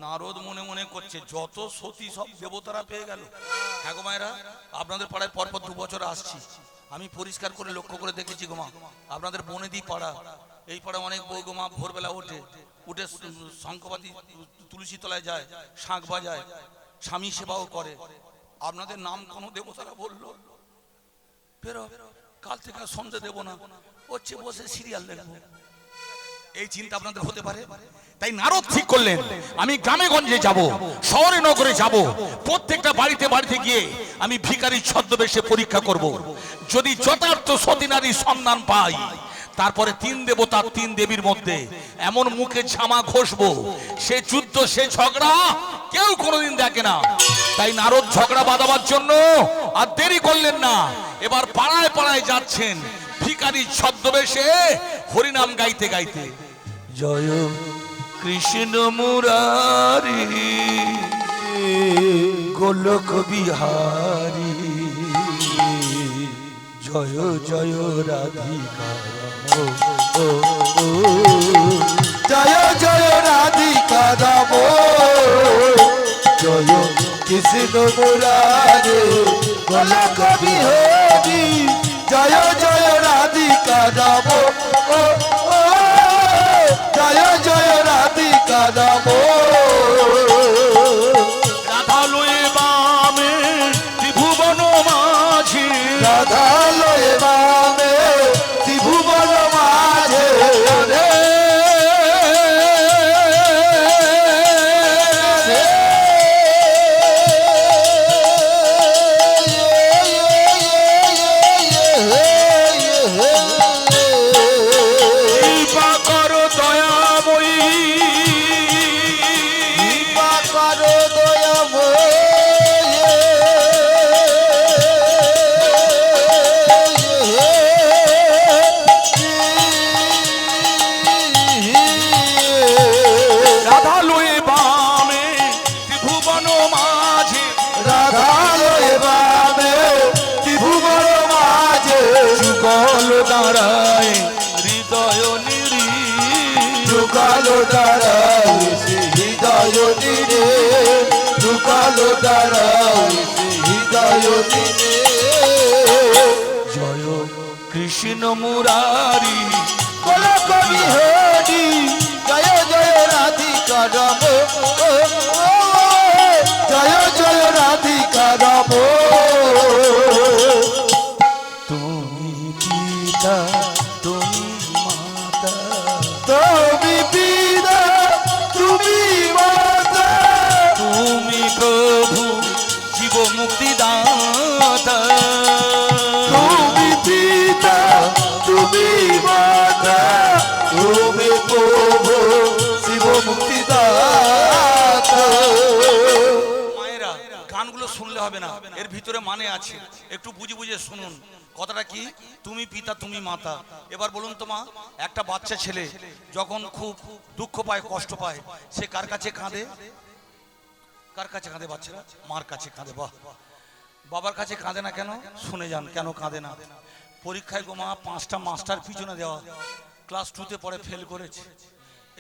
Speaker 3: নারদ মনে মনে করছে, যত সতী সব দেবতারা পেয়ে গেল। হ্যাঁ গো মায়েরা, আপনাদের পাড়ায় পরপর 2 বছর আসছি, আমি পরিষ্কার করে লক্ষ্য করে দেখেছি গো মা, আপনাদের বনেদি পাড়া, এই পাড়া অনেক বউ গো মা ভোরবেলা উঠে শঙ্খবাদী তুলসী তলায় যায়, শাঁখ বাজায়, স্বামী সেবাও করে। আপনাদের নাম কোনো দেবতারা বললো, বেরো কাল থেকে আর সন্ধে দেবো না, হচ্ছে বসে সিরিয়াল দেখবো, এই চিন্তা আপনাদের হতে পারে। তাই নারদ ঠিক করলেন, আমি গ্রামে গঞ্জে যাব, শহরে নগরে যাব, প্রত্যেকটা বাড়িতে বাড়িতে গিয়ে আমি ভিখারির ছদ্মবেশে পরীক্ষা করব। যদি যথার্থ সতী নারীর সন্ধান পাই, তারপরে 3 দেবতা 3 দেবীর মধ্যে এমন মুখে ঝামা ঘষবো, সে যুদ্ধ সে ঝগড়া কেউ কোনোদিন দেখে না। তাই নারদ ঝগড়া বাঁধাবার জন্য আর দেরি করলেন না, এবার পাড়ায় পাড়ায় যাচ্ছেন ভিখারির ছদ্মবেশে হরিনাম গাইতে গাইতে। জয় কৃষ্ণ মুরারি গোলক বিহারী, জয় জয় রাধিকা,
Speaker 4: জয় জয় রাধিকা রাম, জয় কৃষ্ণ মুরারে গোলক বিহারী, জয় জয় রাধিকা রাম, জয় জয় রাধিকা রাম।
Speaker 3: রাধা লয়ে বামে ত্রিভুবন মাঝে,
Speaker 4: রাধা লয়ে বামে ত্রিভুবন মাঝে, জয় দিনে
Speaker 3: জয় কৃষ্ণ মুরারি
Speaker 4: গোলক বিহারী জয় জয় রাধিকা রম জয় জয় রাধিকা রম
Speaker 3: তুমি পিতা তুমি মাতা
Speaker 4: তুমি পিতা তুমি মাতা
Speaker 3: তুমি প্রভু জীব মুক্তিদাতা
Speaker 4: তুমি পিতা তুমি মাতা তুমি প্রভু শিব মুক্তিদাতা
Speaker 3: মায়েরা গানগুলো শুনলে হবে না, এর ভিতরে মানে আছে, একটু বুঝে বুঝে শুনুন। কথাটা কি? তুমি পিতা তুমি মাতা। এবার বলুন তো মা, একটা বাচ্চা ছেলে যখন খুব দুঃখ পায় কষ্ট পায় সে কার কাছে কাঁদে? কার কাছে কাঁদে বাচ্চারা? মার কাছে কাঁদে। বাহ, বাবার কাছে কাঁদে না কেন? শুনে যান কেন কাঁদে না। পরীক্ষায় গো মা 5টা মাস্টার পিছনে দেওয়া, ক্লাস 2তে পড়ে ফেল করেছে,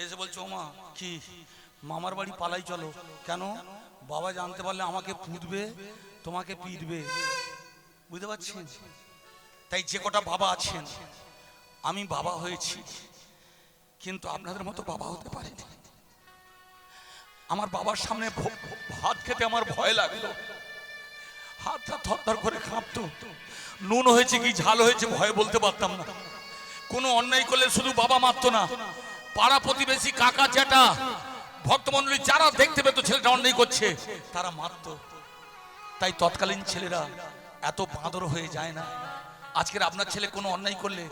Speaker 3: এসে বলছে ও মা কি মামার বাড়ি পালাই চলো। কেন? বাবা জানতে পারলে আমাকে পুঁতবে তোমাকে পিটবে। বুঝতে পারছেন? তাই যে কটা বাবা আছেন, আমি বাবা হয়েছি কিন্তু আপনাদের মতো বাবা হতে পারিনি। আমার বাবার সামনে ভাত খেতে আমার ভয় লাগলো, হাতটা থরথর করে কাঁপতো। নুন হয়েছে কি ঝাল হয়েছে ভয়ে বলতে পারতাম না। কোনো অন্যায় করলে শুধু বাবা মারতো না, পাড়া প্রতিবেশী কাকা জ্যাঠা ভক্তমণ্ডলী যারা দেখতে পেত ছেলেটা অন্যায় করছে তারা মারতো। তাই তৎকালীন ছেলেরা এত বাঁদর হয়ে যায় না। আজকের আপনার ছেলে কোনো অন্যায় করলে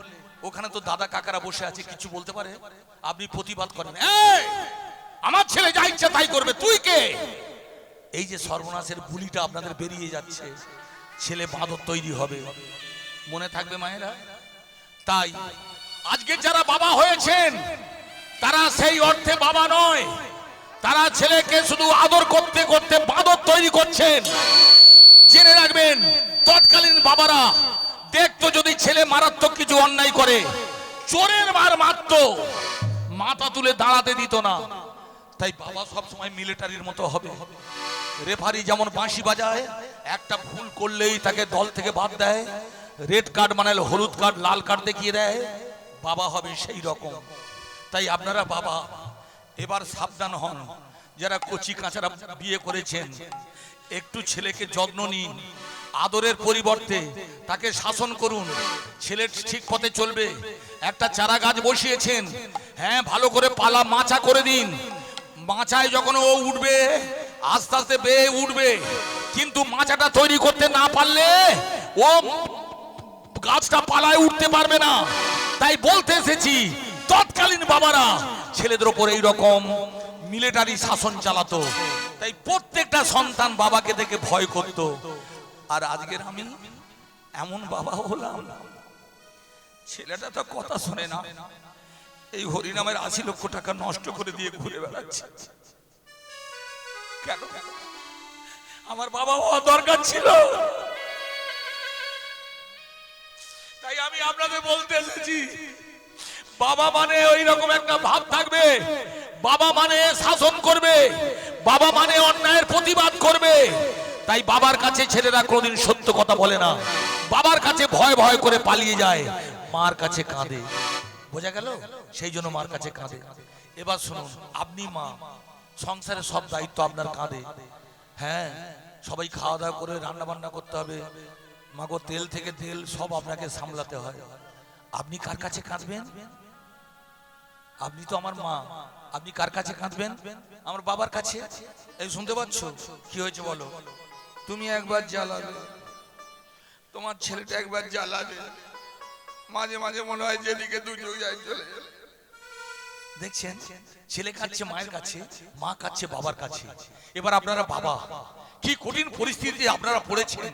Speaker 3: ওখানে তো দাদা কাকারা বসে আছে, কিছু বলতে পারে, আপনি প্রতিবাদ করেন, এই আমার ছেলে যা ইচ্ছা তাই করবে, তুই কে? এই যে সর্বনাশের বুলিটা আপনাদের বেরিয়ে যাচ্ছে, ছেলে বাঁদর তৈরি হবে। মনে থাকবে মায়েরা। তাই আজকে যারা বাবা হয়েছেন তারা সেই অর্থে বাবা নয়, তারা ছেলেকে শুধু আদর করতে করতে বাঁদর তৈরি করছেন। জেনে রাখবেন, তৎকালীন বাবারা দেখতো যদি ছেলে মারাত্মক কিছু অন্যায় করে চোরের মার মারতো, মাথা তুলে দাঁড়াতে দিত না। তাই বাবা সব সময় মিলিটারির মতো হবে। রেফারি যেমন বাঁশি বাজায়, একটা ভুল করলেই তাকে দল থেকে বাদ দেয়, রেড কার্ড মানে হলুদ কার্ড লাল কার্ড দেখিয়ে দেয়, বাবা হবে সেই রকম। তাই আপনারা বাবা এবার সাবধান হন। যারা কচি কাঁচারা বিয়ে করেছেন একটু ছেলেকে যত্ন নিন, আদরের পরিবর্তে তাকে শাসন করুন। ছেলে ঠিক পথে চলবে। একটা চারা গাছ বসিয়েছেন, হ্যাঁ ভালো করে পালা মাচা করে দিন। মাচায় যখন ও উঠবে আস্তে আস্তে বেয়ে উঠবে, কিন্তু মাচাটা তৈরি করতে না পারলে ও গাছটা পালায় উঠতে পারবে না। তাই বলতে এসেছি, তৎকালীন বাবারা ছেলেদের উপর এইরকম মিলিটারি শাসন চালাতো। তাই প্রত্যেকটা সন্তান বাবাকে দেখে ভয় করত। আর আজকের আমি এমন বাবা হলাম, ছেলেটা তো কথা শোনে না, এই হরিনামের 80 লক্ষ টাকা নষ্ট করে দিয়ে ঘুরে বেড়াচ্ছে। কেন? আমার বাবা হওয়া দরকার ছিল। তাই আমি আপনাদের বলতে এসেছি, বাবা মানে ওই রকম একটা ভাব থাকবে। বাবা মানে শাসন করবে, বাবা মানে অন্যায়ের প্রতিবাদ করবে। তাই বাবার কাছে ছেলেরা কোনোদিন সত্য কথা বলে না, বাবার কাছে ভয় ভয় করে পালিয়ে যায়, মার কাছে কাঁদে। বোঝা গেল? সেই জন্য মার কাছে কাঁদে। এবার শুনুন, আপনি মা, সংসারের সব দায়িত্ব আপনার কাঁধে। হ্যাঁ, সবাই খাওয়া দাওয়া করে রান্না বান্না করতে হবে, মাগো তেল থেকে তেল সব আপনাকে সামলাতে হয়। আপনি কার কাছে কাঁদবেন? আপনি তো আমার মা, আপনি কার কাছে কাঁদবেন? আমার বাবার কাছে। এই শুনতে পাচ্ছ? কি হয়েছে বলো? তুমি একবার জ্বালাবে, তোমার ছেলেটা একবার জ্বালাবে, মাঝে মাঝে মনে হয় যেদিকে দুচোখ যায় চলে যাবে। দেখছেন, ছেলে কাঁদছে মায়ের কাছে, মা কাঁদছে বাবার কাছে। এবার আপনারা বাবা, কি কঠিন পরিস্থিতিতে আপনারা পড়েছেন।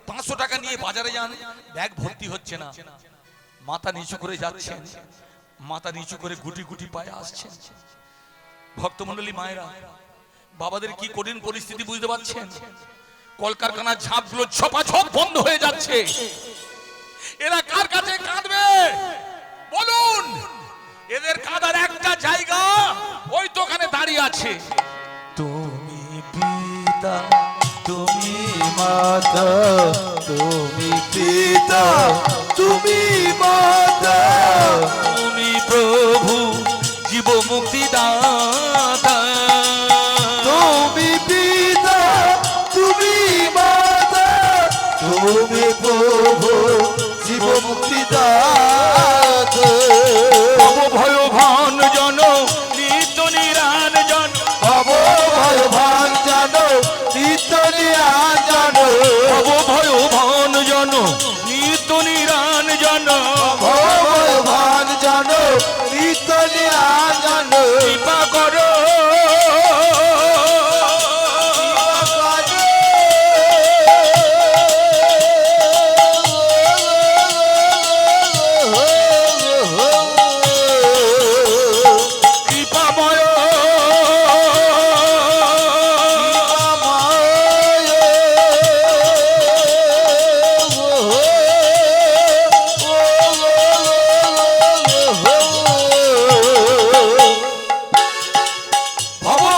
Speaker 3: 500 টাকা নিয়ে বাজারে যান, ব্যাগ ভর্তি হচ্ছে না, মাথা নিচু করে যাচ্ছেন, মাথা নিচু করে গুটি গুটি পায়ে আসছেন। ভক্তমণ্ডলী মায়েরা, বাবাদের কি কঠিন পরিস্থিতি বুঝতে পারছেন? কলকারখানার ঝাঁপগুলো ঝপাঝপ বন্ধ হয়ে যাচ্ছে। এরা কার কাছে কাঁদবে বলুন? এদের কাঁদার একটা জায়গা ওই দোকানে দাঁড়িয়ে আছে।
Speaker 4: তুমি পিতা তুমি মা মাতা, তুমি পিতা, তুমি মাতা,
Speaker 3: তুমি প্রভু জীব মুক্তিদাতা।
Speaker 4: তুমি পিতা, তুমি মাতা, তুমি প্রভু জীব মুক্তিদাতা।
Speaker 3: ভয় ভান জন নিত্য নিরান জন,
Speaker 4: ভয় ভান জানো নিত্য নিরান জানো,
Speaker 3: ভয় ভান জন নিত্য নিরান জন,
Speaker 4: ভয় ভান জানো নিত্য নিরান জানো।
Speaker 3: কৃপা করো কৃপাময়,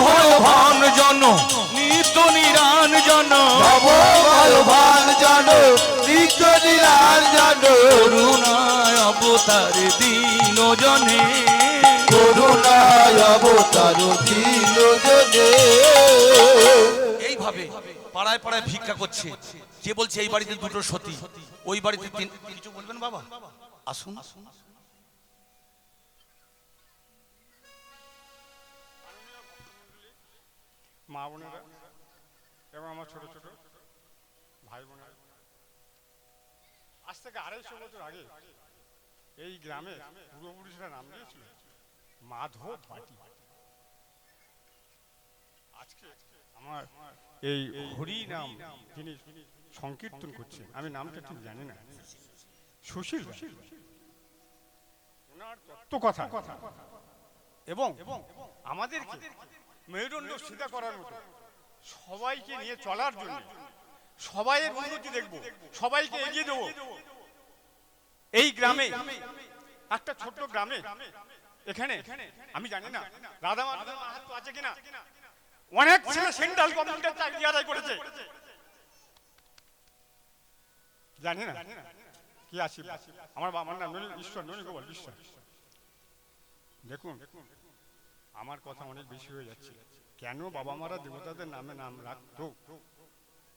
Speaker 3: ভয় ভান জন নিত্য নিরান জন,
Speaker 4: ভয় ভান জানো নিত্য নিরান জানো,
Speaker 3: করুণায় অবতার দীন জনে,
Speaker 4: করুণায় অবতার দিল জনে।
Speaker 3: এইভাবে পাড়ায় পাড়ায় ভিক্ষা করছে। যে বলছে এই বাড়িতে দুটো সতী, ওই বাড়িতে তিন। কিছু বলবেন বাবা? আসুন।
Speaker 5: মা বোনেরা এবং আমার ছোট ছোট ভাই বোনেরা, আজ থেকে 250 বছর আগে এই গ্রামে পূর্বপুরুষরা নাম দিয়েছিল মাধব বাটি। আজকে আমার এই হরি নাম যিনি সংকীর্তন করছেন, আমি নামটা ঠিক জানি না, সুশীল ওনার তত্ত্ব কথা এবং আমাদেরকে মেরুদণ্ড সিধা করার মতো, সবাইকে নিয়ে চলার জন্য, সবাইয়ের উন্নতি দেখবো, সবাইকে এগিয়ে দেবো। এই গ্রামে, একটা ছোট্ট গ্রামে, এখানে আমি জানি না রাধা মাধব মাহাত্ম্য আছে কিনা, অনেক ছেলে সেন্ট্রাল গভর্নমেন্টের চাকরি আদায় করেছে, জানি না কি আসি। আমার বাবার নাম ঈশ্বর ননী গোপাল বিশ্বাস। দেখুন, আমার কথা অনেক বেশি হয়ে যাচ্ছে। কেন বাবা মারা দেবতাদের নামে নাম রাখতো,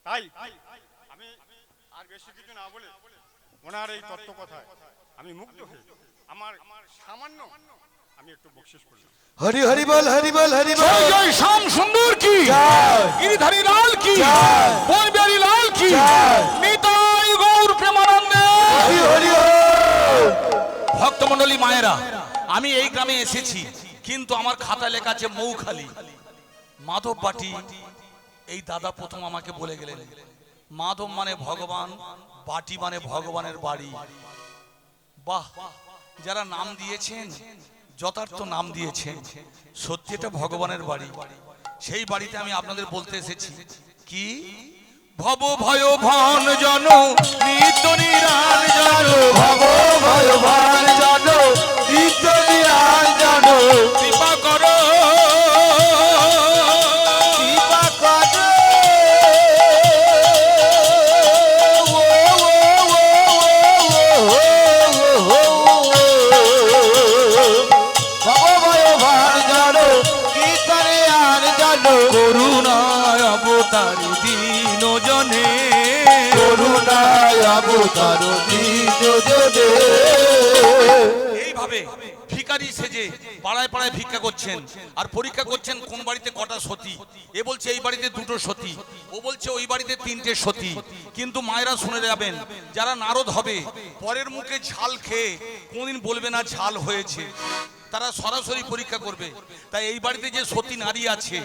Speaker 5: তাই আমি আর বেশি কিছু না বলে ওনার এই তত্ত্ব কথায় আমি মুগ্ধ হয়ে আমার সামান্য আমি একটু বকশিশ করলাম।
Speaker 4: হরি হরি বল, হরি বল, হরি বল।
Speaker 3: জয় জয় শ্যাম সুন্দর কি, গিরিধারী লাল কি, বনবিহারী লাল কি, নিতাই গৌর প্রেমানন্দে।
Speaker 4: হরি হরি
Speaker 3: ভক্তমণ্ডলী মায়েরা, আমি এই গ্রামে এসেছি, কিন্তু আমার খাতা লেখা আছে মৌখালি মাধব বাটি। এই দাদা প্রথম আমাকে বলে গেলেন মাধব মানে ভগবান, বাটি মানে ভগবানের বাড়ি। বাহ, যারা নাম দিয়েছেন যথার্থ নাম দিয়েছেন, সত্যি এটা ভগবানের বাড়ি। সেই বাড়িতে আমি আপনাদের বলতে এসেছি কি, ভব ভয় ভান জন নিত্য নিরান জন,
Speaker 4: ভব ভয় ভান জানো নিত্য নিরান জানো,
Speaker 3: কৃপা করো
Speaker 4: কৃপা করো। ভব ভয় ভান জানো নিত্য নিরান জানো,
Speaker 3: করুণায় অবতার দীন জনে,
Speaker 4: করুণায় অবতার দিন জনে।
Speaker 3: এইভাবে ভিখারি সেজে পাড়ায় পাড়ায় ভিক্ষা করছেন আর পরীক্ষা করছেন কোন বাড়িতে কটা সতী। এ বলছে এই বাড়িতে দুটো সতী, ও বলছে ওই বাড়িতে তিনটে সতী। কিন্তু মায়েরা শুনে যাবেন, যারা নারদ হবে পরের মুখে ঝাল খেয়ে কোনদিন বলবে না ঝাল হয়েছে, তারা সরাসরি পরীক্ষা করবে। তাই এই বাড়িতে যে সতী নারী আছে,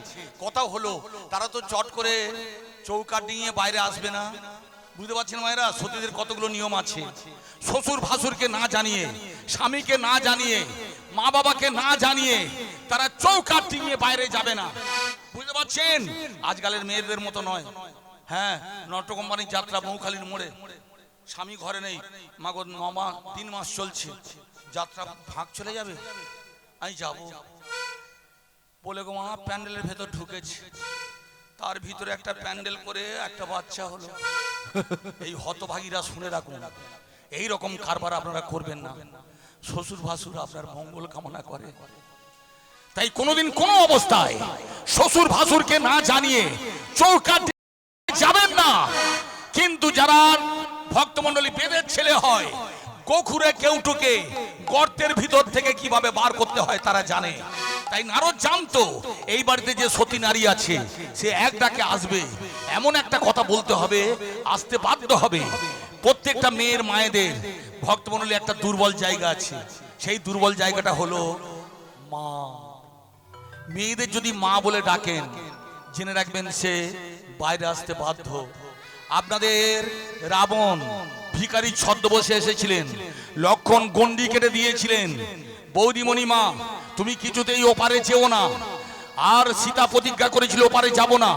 Speaker 3: কথা হলো তারা তো চট করে চৌকাঠ নিয়ে বাইরে আসবে না। বুঝতে পারছেন মায়েরা, সতীদের কতগুলো নিয়ম আছে। শ্বশুর ভাসুরকে না জানিয়ে, স্বামীকে না জানিয়ে, মা বাবাকে না জানিয়ে তারা চৌকাঠ নিয়ে বাইরে যাবে না। বুঝতে পারছেন, আজকালের মেয়েদের মতো নয়। হ্যাঁ, নট্য কোম্পানির যাত্রা মৌখালির মোড়ে, স্বামী ঘরে নেই, মাগো 3 মাস চলছে, যাত্রা ভাগ চলে যাবে, আমি যাব বলে গো মা প্যান্ডেলের ভেতর ঢুকেছি। তার ভিতরে একটা প্যান্ডেল করে একটা বাচ্চা হলো। এই হতভাগীরা শুনে রাখুন, এই রকম কারবার আপনারা করবেন না। শ্বশুর ভাসুর আপনার মঙ্গল কামনা করে, তাই কোনোদিন কোনো অবস্থায় শ্বশুর ভাসুরকে না জানিয়ে চৌকাঠ যাবেন না। কিন্তু যারা ভক্তমণ্ডলী বেদের ছেলে হয়, গোখুরে কেউটুকে গর্তের ভিতর থেকে কিভাবে বার করতে হয় তারা জানে। তাই নারদ জানতো এই বাড়িতে যে সতী নারী আছে সে এক ডাকে আসবে, এমন একটা কথা বলতে হবে, আসতে বাধ্য হবে। প্রত্যেকটা মেয়ের মায়েদের ভক্তমণ্ডলী একটা দুর্বল জায়গা আছে, সেই দুর্বল জায়গাটা হলো মা। মেয়েদের যদি মা বলে ডাকেন, জেনে রাখবেন সে বাইরে আসতে বাধ্য। আপনাদের রাবণ ভিখারি ছদ্মবেশে এসেছিলেন, লক্ষণ গন্ডি কেটে দিয়েছিলেন, বৌদিমণি মা তুমি কিছুতেই ওপারে যেও না। আর সীতা প্রতিজ্ঞা করেছিল ওপারে যাব না,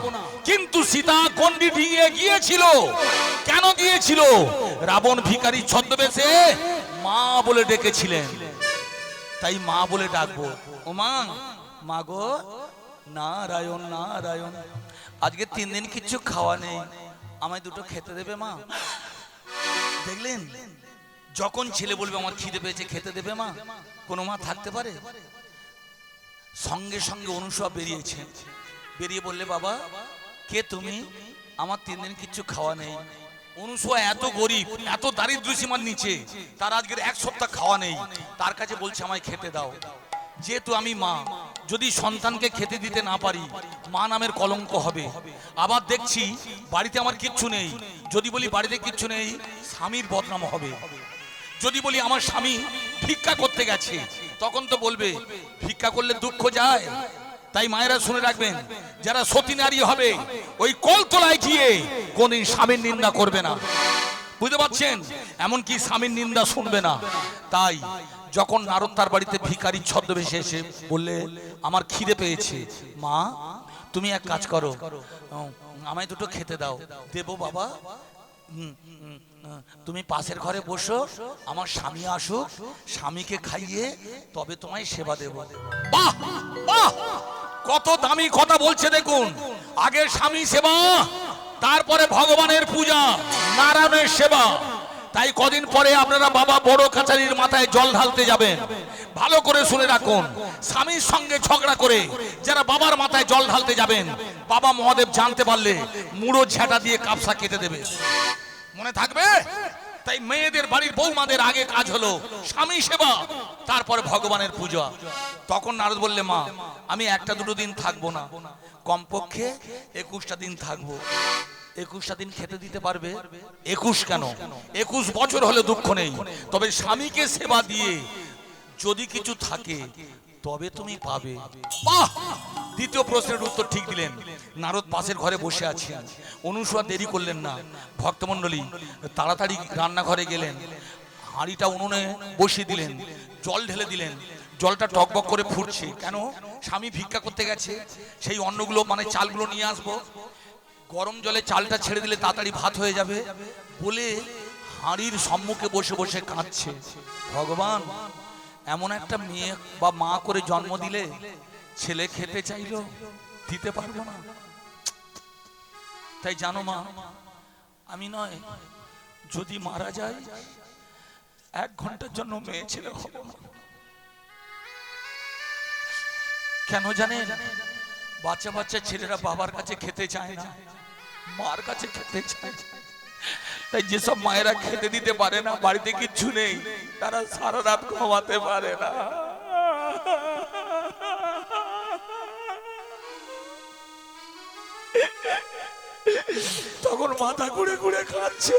Speaker 3: কিন্তু সীতা গন্ডি ডিঙিয়ে গিয়েছিল। কেন গিয়েছিল? রাবণ ভিখারি ছদ্মবেশে মা বলে ডেকেছিলেন, তাই মা বলে ডাকবো। ও মা, মা গো, নারায়ণ নারায়ণ, আজকে 3 দিন কিচ্ছু খাওয়া নেই, আমায় দুটো খেতে দেবে মা? দেখলেন, যখন ছেলে বলবে আমার খিদে পেয়েছে খেতে দেবে মা, কোন মা থাকতে পারে? সঙ্গে সঙ্গে অনুসূয়া বেরিয়েছেন, বেরিয়ে বললে বাবা কে তুমি? আমার 3 দিন কিচ্ছু খাওয়া নেই। অনুসূয়া এত গরিব, এত দারিদ্র সীমার নিচে, তার আজকের 1 সপ্তাহ খাওয়া নেই, তার কাছে বলছে আমায় খেতে দাও। যেহেতু আমি মা, যদি সন্তানকে খেতে দিতে না পারি মা নামের কলঙ্ক হবে। আবার দেখছি বাড়িতে আমার কিচ্ছু নেই, যদি বলি বাড়িতে কিচ্ছু নেই স্বামীর বদনাম হবে। যদি বলি আমার স্বামী ভিক্ষা করতে গেছে, তখন তো বলবে ভিক্ষা করলে দুঃখ যায়। তাই মায়েরা শুনে রাখবেন, যারা সতী নারী হবে ওই কলতলায় গিয়ে কোনদিন স্বামীর নিন্দা করবে না, বুঝতে পারছেন? এমনকি স্বামীর নিন্দা শুনবে না। তাই যখন নারদ তার বাড়িতে ভিখারি ছদ্মবেশে এসে বললে আমার খিদে পেয়েছে, মা তুমি এক কাজ করো, আমায় দুটো খেতে দাও। দেবো বাবা, তুমি পাশের ঘরে বসো, আমার স্বামী আসুক, স্বামীকে খাইয়ে তবে তোমায় সেবা দেব। বাহ বাহ, কত দামি কথা বলছে দেখুন। আগে স্বামী সেবা, তারপরে ভগবানের পূজা, নারায়ণের সেবা। তাই কদিন পরে আপনারা বাবা বড় কাছারির মাথায় জল ঢালতে যাবেন। ভালো করে শুনে রাখুন, স্বামীর সঙ্গে ঝগড়া করে যারা বাবার মাথায় জল ঢালতে যাবেন, বাবা মহাদেব জানতে পারলে মুড়ো ঝাঁটা দিয়ে কাপসা কেটে দেবে, মনে থাকবে? তাই মেয়েদের বাড়ির বৌমাদের আগে কাজ হলো স্বামী সেবা, তারপরে ভগবানের পূজা। তখন নারদ বললে মা আমি 1-2 দিন থাকবো না, কমপক্ষে 21টা দিন থাকবো। 21টা দিন খেতে দিতে পারবে? 21 কেন, 21 বছর হলে দুঃখ নেই, তবে স্বামীকে সেবা দিয়ে যদি কিছু থাকে তবে তুমি পাবে। বাহ, দ্বিতীয় প্রশ্নের উত্তর ঠিক দিলেন। নারদ পাশের ঘরে বসে আছেন, অনুসূয়া দেরি করলেন না। ভক্তমণ্ডলী তাড়াতাড়ি রান্নাঘরে গেলেন, হাঁড়িটা উনুনে বসিয়ে দিলেন, জল ঢেলে দিলেন। জলটা টকবক করে ফুটছে, কেন? স্বামী ভিক্ষা করতে গেছে, সেই অন্নগুলো মানে চালগুলো নিয়ে আসবো, গরম জলে চালটা ছেড়ে দিলে তাড়াতাড়ি ভাত হয়ে যাবে বলে হাঁড়ির সম্মুখে বসে বসে কাঁদছে। ভগবান, এমন একটা মেয়ে বা মা করে জন্ম দিলে ছেলে খেতে চাইলো দিতে পারবো না। তাই জানো মা, আমি নয় যদি মারা যায় 1 ঘন্টার জন্য মেয়ে ছেলে হব না। কেন জানেন? বাচ্চা বাচ্চা ছেলেরা বাবার কাছে খেতে চায় না, মার কাছে খেতে চায়। তাই যেসব মায়েরা খেতে দিতে পারে না, বাড়িতে কিচ্ছু নেই, তারা সারা রাত ঘুমাতে পারে না। তখন মাথা ঘুরে ঘুরে খাচ্ছে।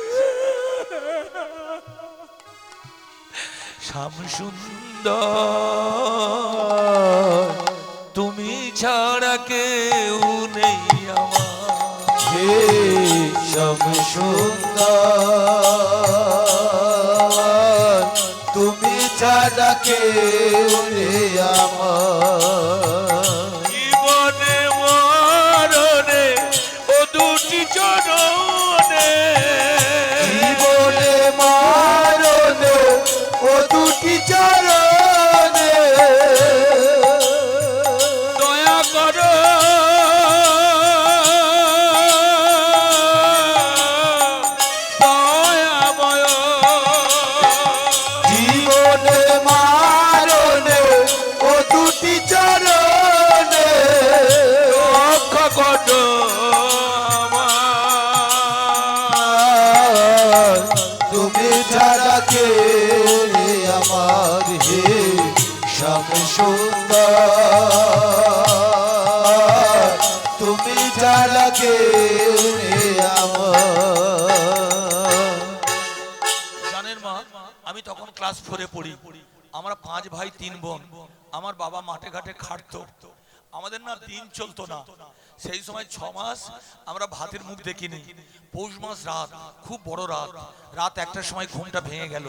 Speaker 3: শ্যাম সুন্দর তুমি ছাড়া কেউ নেই আমার,
Speaker 4: হে শ্যাম সুন্দর তুমি ছাড়া কেউ নেই আমার।
Speaker 3: জীবনে মরণে ও দুটি চরণে,
Speaker 4: জীবনে মরণে ও দুটি চরণে
Speaker 3: দয়া করো
Speaker 4: শ্যাম সুন্দর তুমি ছাড়া কেউ নেই আমার।
Speaker 3: জানেন মা, আমি তখন ক্লাস 4-এ পড়ি। আমরা 5 ভাই 3 বোন। আমার বাবা মাঠে ঘাটে খাটতো, আমাদের না দিন চলতো না। সেই সময় 6 মাস আমরা ভাতের মুখ দেখিনি। পৌষ মাস রাত, খুব বড় রাত, রাত 1টার সময় ঘুমটা ভেঙে গেল।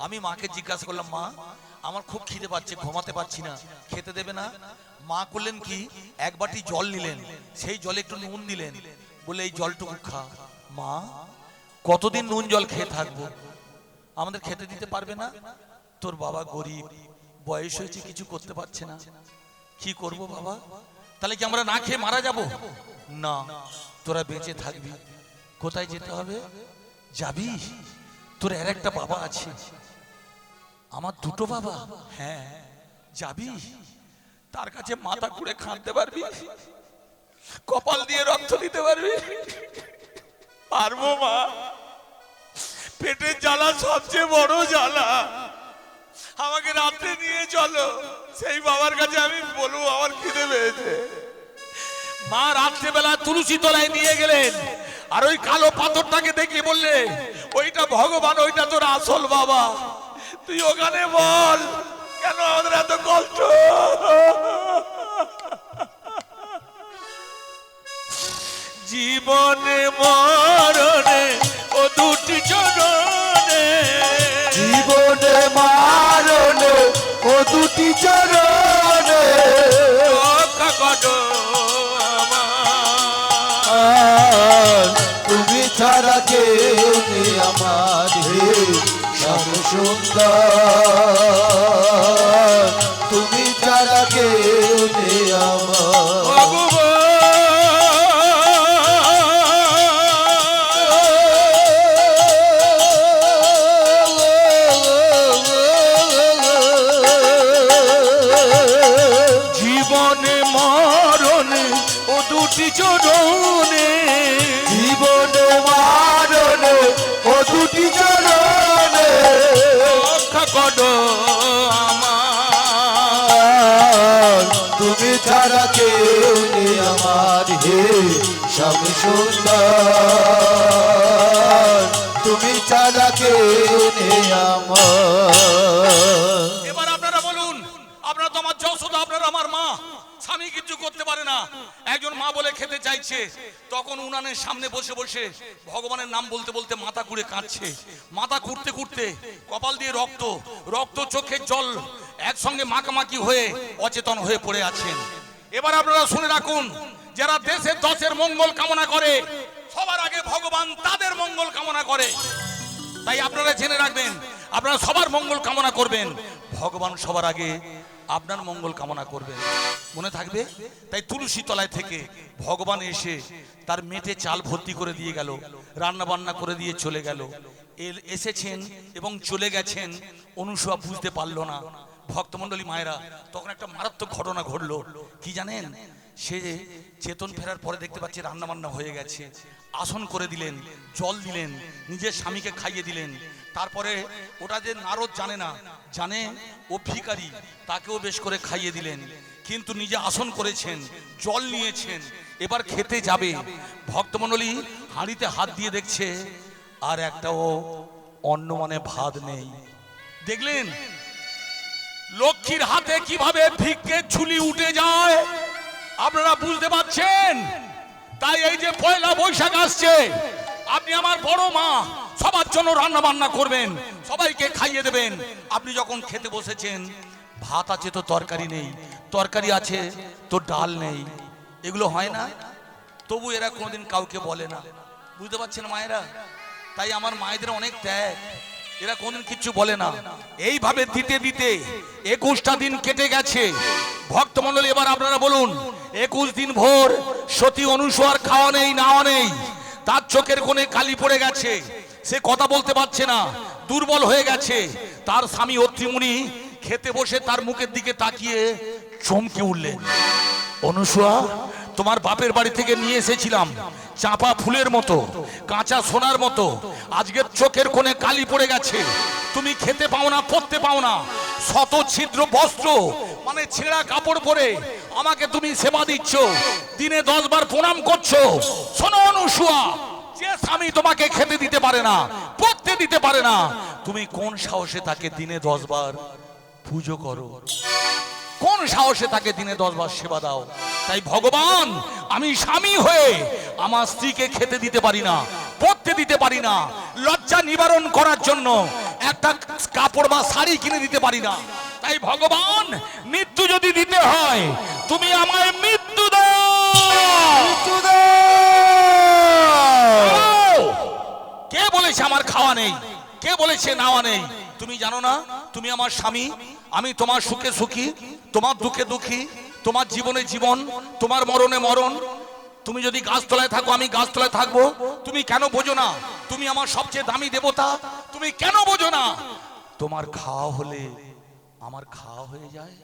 Speaker 3: আমি মাকে জিজ্ঞাসা করলাম, মা আমার খুব খিদে পাচ্ছে, ঘুমাতে পারছি না, খেতে দেবে না? মা করলেন কি, 1 বাটি জল নিলেন, সেই জলে একটু নুন দিলেন, বলে এই জলটুকু খা। মা কতদিন নুন জল খেয়ে থাকবো, আমাদের খেতে দিতে পারবে না? তোর বাবা গরিব, বয়স হয়েছে, কিছু করতে পারছে না, কি করব বাবা? তাহলে কি আমরা না খেয়ে মারা যাব? না, তোরা বেঁচে থাকবি। কোথায় যেতে হবে? যাবি, তোর আর একটা বাবা আছে। আমার 2টো বাবা? হ্যাঁ, যাবি, তার কাছে মাথা ঘুরে খাঁদতে পারবি, কপাল দিয়ে রক্ত দিতে পারবি? পারবো মা, পেটের জ্বালা সবচেয়ে বড় জ্বালা। আমাকে রাত্রে নিয়ে চলো, সেই বাবার কাছে আমি বলবো আমার খিদে পেয়েছে। মা রাত্রেবেলা তুলসী তলায় নিয়ে গেলেন, আর ওই কালো পাথরটাকে দেখে বললে, ওইটা ভগবান, ওইটা তোর আসল বাবা, তুই ওখানে বল। কেন আমাদের এত কষ্ট? জীবনে মরণে ও দুটি চরণে,
Speaker 4: জীবনে মারণে ও দুটি চরণে
Speaker 3: রক্ষা করো
Speaker 4: আর তুমি ছাড়া কেউ নেই আমার। হে শ্যাম সুন্দর তুমি ছাড়া কেউ নেই আমার।
Speaker 3: জীবনে মরণে ও দুটি চরণে,
Speaker 4: জীবনে মারণে ও দুটি চরণে
Speaker 3: রক্ষা করো আমার।
Speaker 4: তুমি ছাড়া কেউ নেই আমার। হে শ্যাম সুন্দর তুমি ছাড়া কেউ নেই আমার।
Speaker 3: এবার আপনারা বলুন, আপনারা তো আমার যশোদা, আপনারা আমার মা, স্বামী কিছু করতে পারে না। একজন মা বলে খেতে চাইছে, তখন উনানের সামনে বসে বসে ভগবানের নাম বলতে বলতে মাথা ঘুরে কাঁদছে। মাথা ঘুরতে ঘুরতে কপাল দিয়ে রক্ত, রক্ত চোখের জল একসঙ্গে মাখামাখি হয়ে অচেতন হয়ে পড়ে আছেন। এবার আপনারা শুনে রাখুন, যারা দেশের দশের মঙ্গল কামনা করে, সবার আগে ভগবান তাদের মঙ্গল কামনা করে। তাই আপনারা জেনে রাখবেন, আপনারা সবার মঙ্গল কামনা করবেন, ভগবান সবার আগে আপনার মঙ্গল কামনা করবেন, মনে থাকবে। তাই তুলসী তলায় থেকে ভগবান এসে তার মেটে চাল ভর্তি করে দিয়ে গেল, রান্না বান্না করে দিয়ে চলে গেল। এসেছেন এবং চলে গেছেন, অনুসূয়া বুঝতে পারলো না। ভক্তমণ্ডলী মায়েরা, তখন একটা মারাত্মক ঘটনা ঘটলো। কি জানেন, সে চেতন ফেরার পরে দেখতে পাচ্ছে রান্না বান্না হয়ে গেছে, আসন করে দিলেন, জল দিলেন, নিজের স্বামীকে খাইয়ে দিলেন। তারপরে ওটা যে নারদ জানে না, জানে ও ভিখারি, তাকেও বেশ করে খাইয়ে দিলেন। কিন্তু নিজে আসন করেছেন, জল নিয়েছেন, এবার খেতে যাবে। ভক্তমণ্ডলী হাঁড়িতে হাত দিয়ে দেখছে আর একটাও অন্ন মানে ভাত নেই। দেখলেন লক্ষ্মীর হাতে কিভাবে ভিক্ষের ঝুলি উঠে যায়, আপনারা বুঝতে পারছেন। তাই এই যে পয়লা বৈশাখ আসছে, আপনি আমার বড় মা, সবার জন্য রান্না বান্না করবেন, সবাইকে খাইয়ে দেবেন। আপনি যখন খেতে বসেছেন, ভাত আছে তো তরকারি নেই, তরকারি আছে তো ডাল নেই, এগুলো হয় না? তবু এরা কোনোদিন কাউকে বলে না, বুঝতে পারছেন মায়েরা? তাই আমার মায়েদের অনেক ত্যাগ, এরা কোনদিন কিচ্ছু বলে না। এইভাবে দিতে দিতে 21টা দিন কেটে গেছে। ভক্তমণ্ডলী, এবার আপনারা বলুন, 21 দিন ভোর সতী অনুসূয়ার খাওয়া নেই, নাওয়া নেই, তার চোখের কোণে কালি পড়ে গেছে, সে কথা বলতে পারছে না, দুর্বল হয়ে গেছে। তার স্বামী অত্রিমুনি খেতে বসে তার মুখের দিকে তাকিয়ে চমকে উঠলেন। অনুসূয়া, তোমার বাপের বাড়ি থেকে নিয়ে এসেছিলাম চাঁপা ফুলের মতো, কাঁচা সোনার মতো, আজকের চোখের কোণে কালি পড়ে গেছে, তুমি খেতে পাও না, পড়তে পাও না, শত ছিদ্র বস্ত্র মানে ছেঁড়া কাপড় পরে আমাকে তুমি সেবা দিচ্ছ, দিনে 10 বার প্রণাম করছো। শোনো অনুসুয়া, যে স্বামী তোমাকে খেতে দিতে পারে না, পড়তে দিতে পারে না, তুমি কোন সাহসে তাকে দিনে 10 বার পুজো করো? কোন সাহসে তাকে দিনে 10 বার সেবা দাও? তাই ভগবান, আমি স্বামী হয়ে আমার স্ত্রীকে খেতে দিতে পারি না, পড়তে দিতে পারি না, লজ্জা নিবারণ করার জন্য একটা কাপড় বা শাড়ি কিনে দিতে পারি না। তাই ভগবান, মৃত্যু যদি দিতে হয় তুমি আমায় মৃত্যু দাও। কে বলেছে আমার খাওয়া নেই? কে বলেছে নাওয়া নেই? তুমি জানো না তুমি আমার স্বামী, আমি তোমার সুখে সুখী, তোমার দুঃখে দুঃখী, তোমার জীবনে জীবন, তোমার মরণে মরণ। তুমি যদি গাছতলায় থাকো আমি গাছতলায় থাকবো। তুমি কেন বোঝো না তুমি আমার সবচেয়ে দামি দেবতা? তুমি কেন বোঝো না তোমার খাওয়া হলে আমার খাওয়া হয়ে যায়?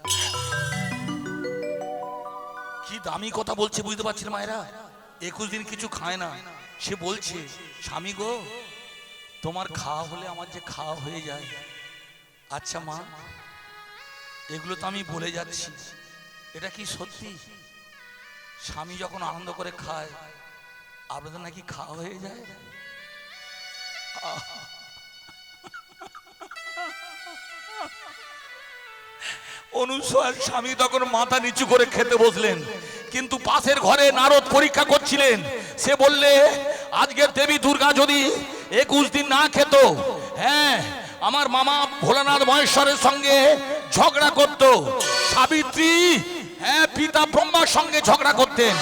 Speaker 3: কি দামি কথা বলছে বুঝতে পারছি না মায়েরা। 21 দিন কিছু খায় না, সে বলছে স্বামী গো তোমার খাওয়া হলে আমার যে খাওয়া হয়ে যায়। আচ্ছা মা, এগুলো তো আমি বলে যাচ্ছি, এটা কি সত্যি? স্বামী যখন আনন্দ করে খায় আপনাদের নাকি খাওয়া হয়ে যায়? অনুসূয়ার স্বামী তখন মাথা নিচু করে খেতে বসলেন, কিন্তু পাশের ঘরে নারদ পরীক্ষা করছিলেন। সে বললে আজকের দেবী দুর্গা যদি 21 দিন না খেত, হ্যাঁ আমার মামা ভোলানাথ মহেশ্বরের সঙ্গে ঝগড়া করত, সাবিত্রী হ্যাঁ পিতা ব্রহ্মার সঙ্গে ঝগড়া করতেন।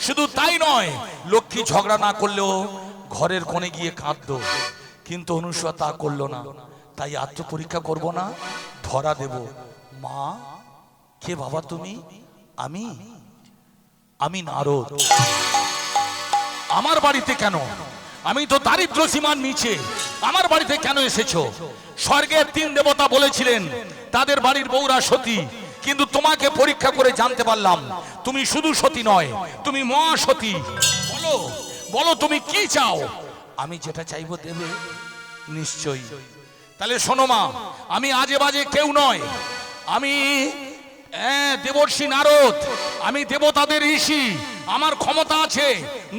Speaker 3: শুধু তাই নয়, লক্ষ্মী ঝগড়া না করলেও ঘরের কোণে গিয়ে কাঁদতো, কিন্তু অনুসূয়া তা করলো না। তাই আত্মপরীক্ষা করব না, ধরা দেব। মা, কে বাবা তুমি? আমি নারদ। আমার বাড়িতে কেন? আমি তো দারিদ্র সীমার নিচে, আমার বাড়িতে কেন এসেছো? স্বর্গের 3 দেবতা বলেছিলেন তাদের বাড়ির বউরা সতী, কিন্তু তোমাকে পরীক্ষা করে জানতে পারলাম তুমি শুধু সতী নয়, তুমি মহাসতী। বলো বলো তুমি কি চাও? আমি যেটা চাইবো দেবে নিশ্চয়ই। তাহলে শোনো মা, আমি আজে বাজে কেউ নয়, আমি দেবর্ষি নারদ, আমি দেবতাদের ঋষি। আমার ক্ষমতা আছে,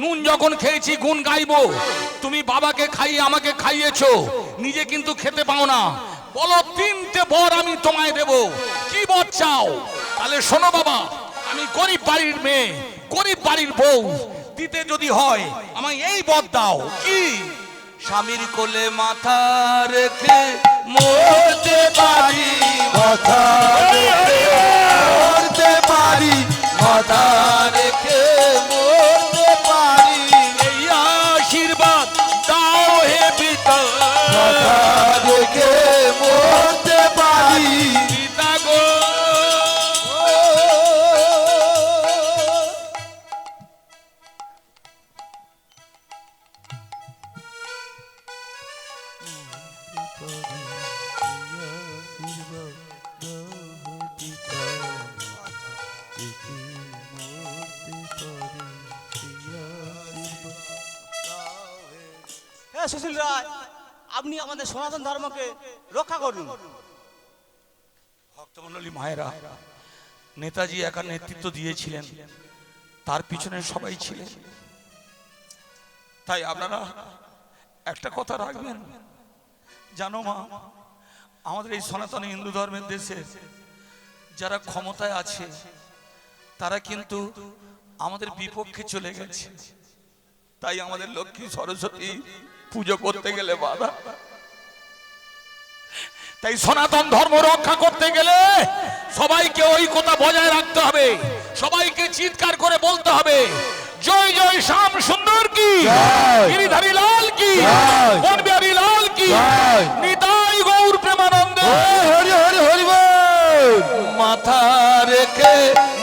Speaker 3: নুন যখন খেয়েছি গুণ গাইবো। তুমি বাবাকে খাইয়ে আমাকে খাইয়েছো, নিজে কিন্তু খেতে পাও না। বলো 3টে বর আমি তোমায় দেব, কি বর চাও? তাহলে শোনো বাবা, আমি গরিব বাড়ির মেয়ে, গরিব বাড়ির বউ, দিতে যদি হয় আমায় এই বর দাও। কি? স্বামীর কোলে মাথা রেখে মরতে পারি,
Speaker 4: মাথা রেখে মরতে পারি, মাথা রেখে মরতে পারি,
Speaker 3: এই আশীর্বাদ দাও হে পিতা।
Speaker 4: মাথা রেখে মরতে পারি,
Speaker 3: পিতা গো।
Speaker 6: হ্যাঁ সুশীল রায়, আপনি আমাদের সনাতন ধর্মকে রক্ষা করুন।
Speaker 3: ভক্তমণ্ডলী মায়েরা, নেতাজি একা নেতৃত্ব দিয়েছিলেন, তার পিছনে সবাই ছিলেন। তাই আপনারা একটা কথা রাখবেন, জানো মা, আমাদের এই সনাতন হিন্দু ধর্মের দেশে যারা ক্ষমতায় আছে তারা কিন্তু আমাদের বিপক্ষে চলে গেছে। তাই আমাদের লক্ষ্মী সরস্বতী পুজো করতে গেলে বাধা। তাই সনাতন ধর্ম রক্ষা করতে গেলে সবাইকে ঐক্যতা বজায় রাখতে হবে, সবাইকে চিৎকার করে বলতে হবে জয় জয় শ্যাম সুন্দর কি, গিরিধারী লাল কি, বনবিহারী লাল কি, নিতাই গৌর প্রেমানন্দে।
Speaker 4: হরি হরি হরি বল।
Speaker 3: মাথা রেখে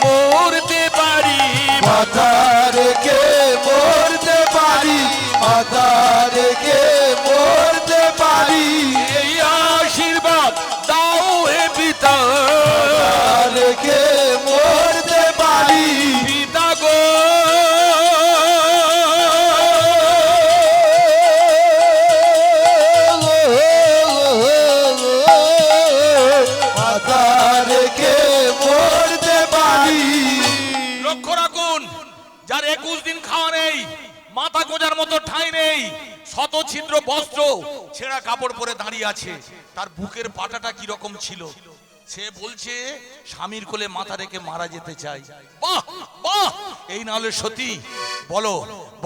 Speaker 3: মরতে পারি,
Speaker 4: মাথা রেখে মরতে পারি, মাথা রেখে মরতে পারি,
Speaker 3: এই আশীর্বাদ দাও হে পিতা।
Speaker 4: মাথা রেখে মরতে পারি,
Speaker 3: পিতা গো।
Speaker 4: মাথা
Speaker 3: যার 21 দিন খাওয়া নেই, মাথা গোজার মতো ঠাঁই নেই, শত ছিদ্র বস্ত্র, ছেঁড়া কাপড় পরে দাঁড়িয়ে আছে, তার বুকের পাটাটা কি রকম ছিল, সে বলছে স্বামীর কোলে মাথা রেখে মারা যেতে চাই। বাহ বাহ, এই না হলে সতী। বলো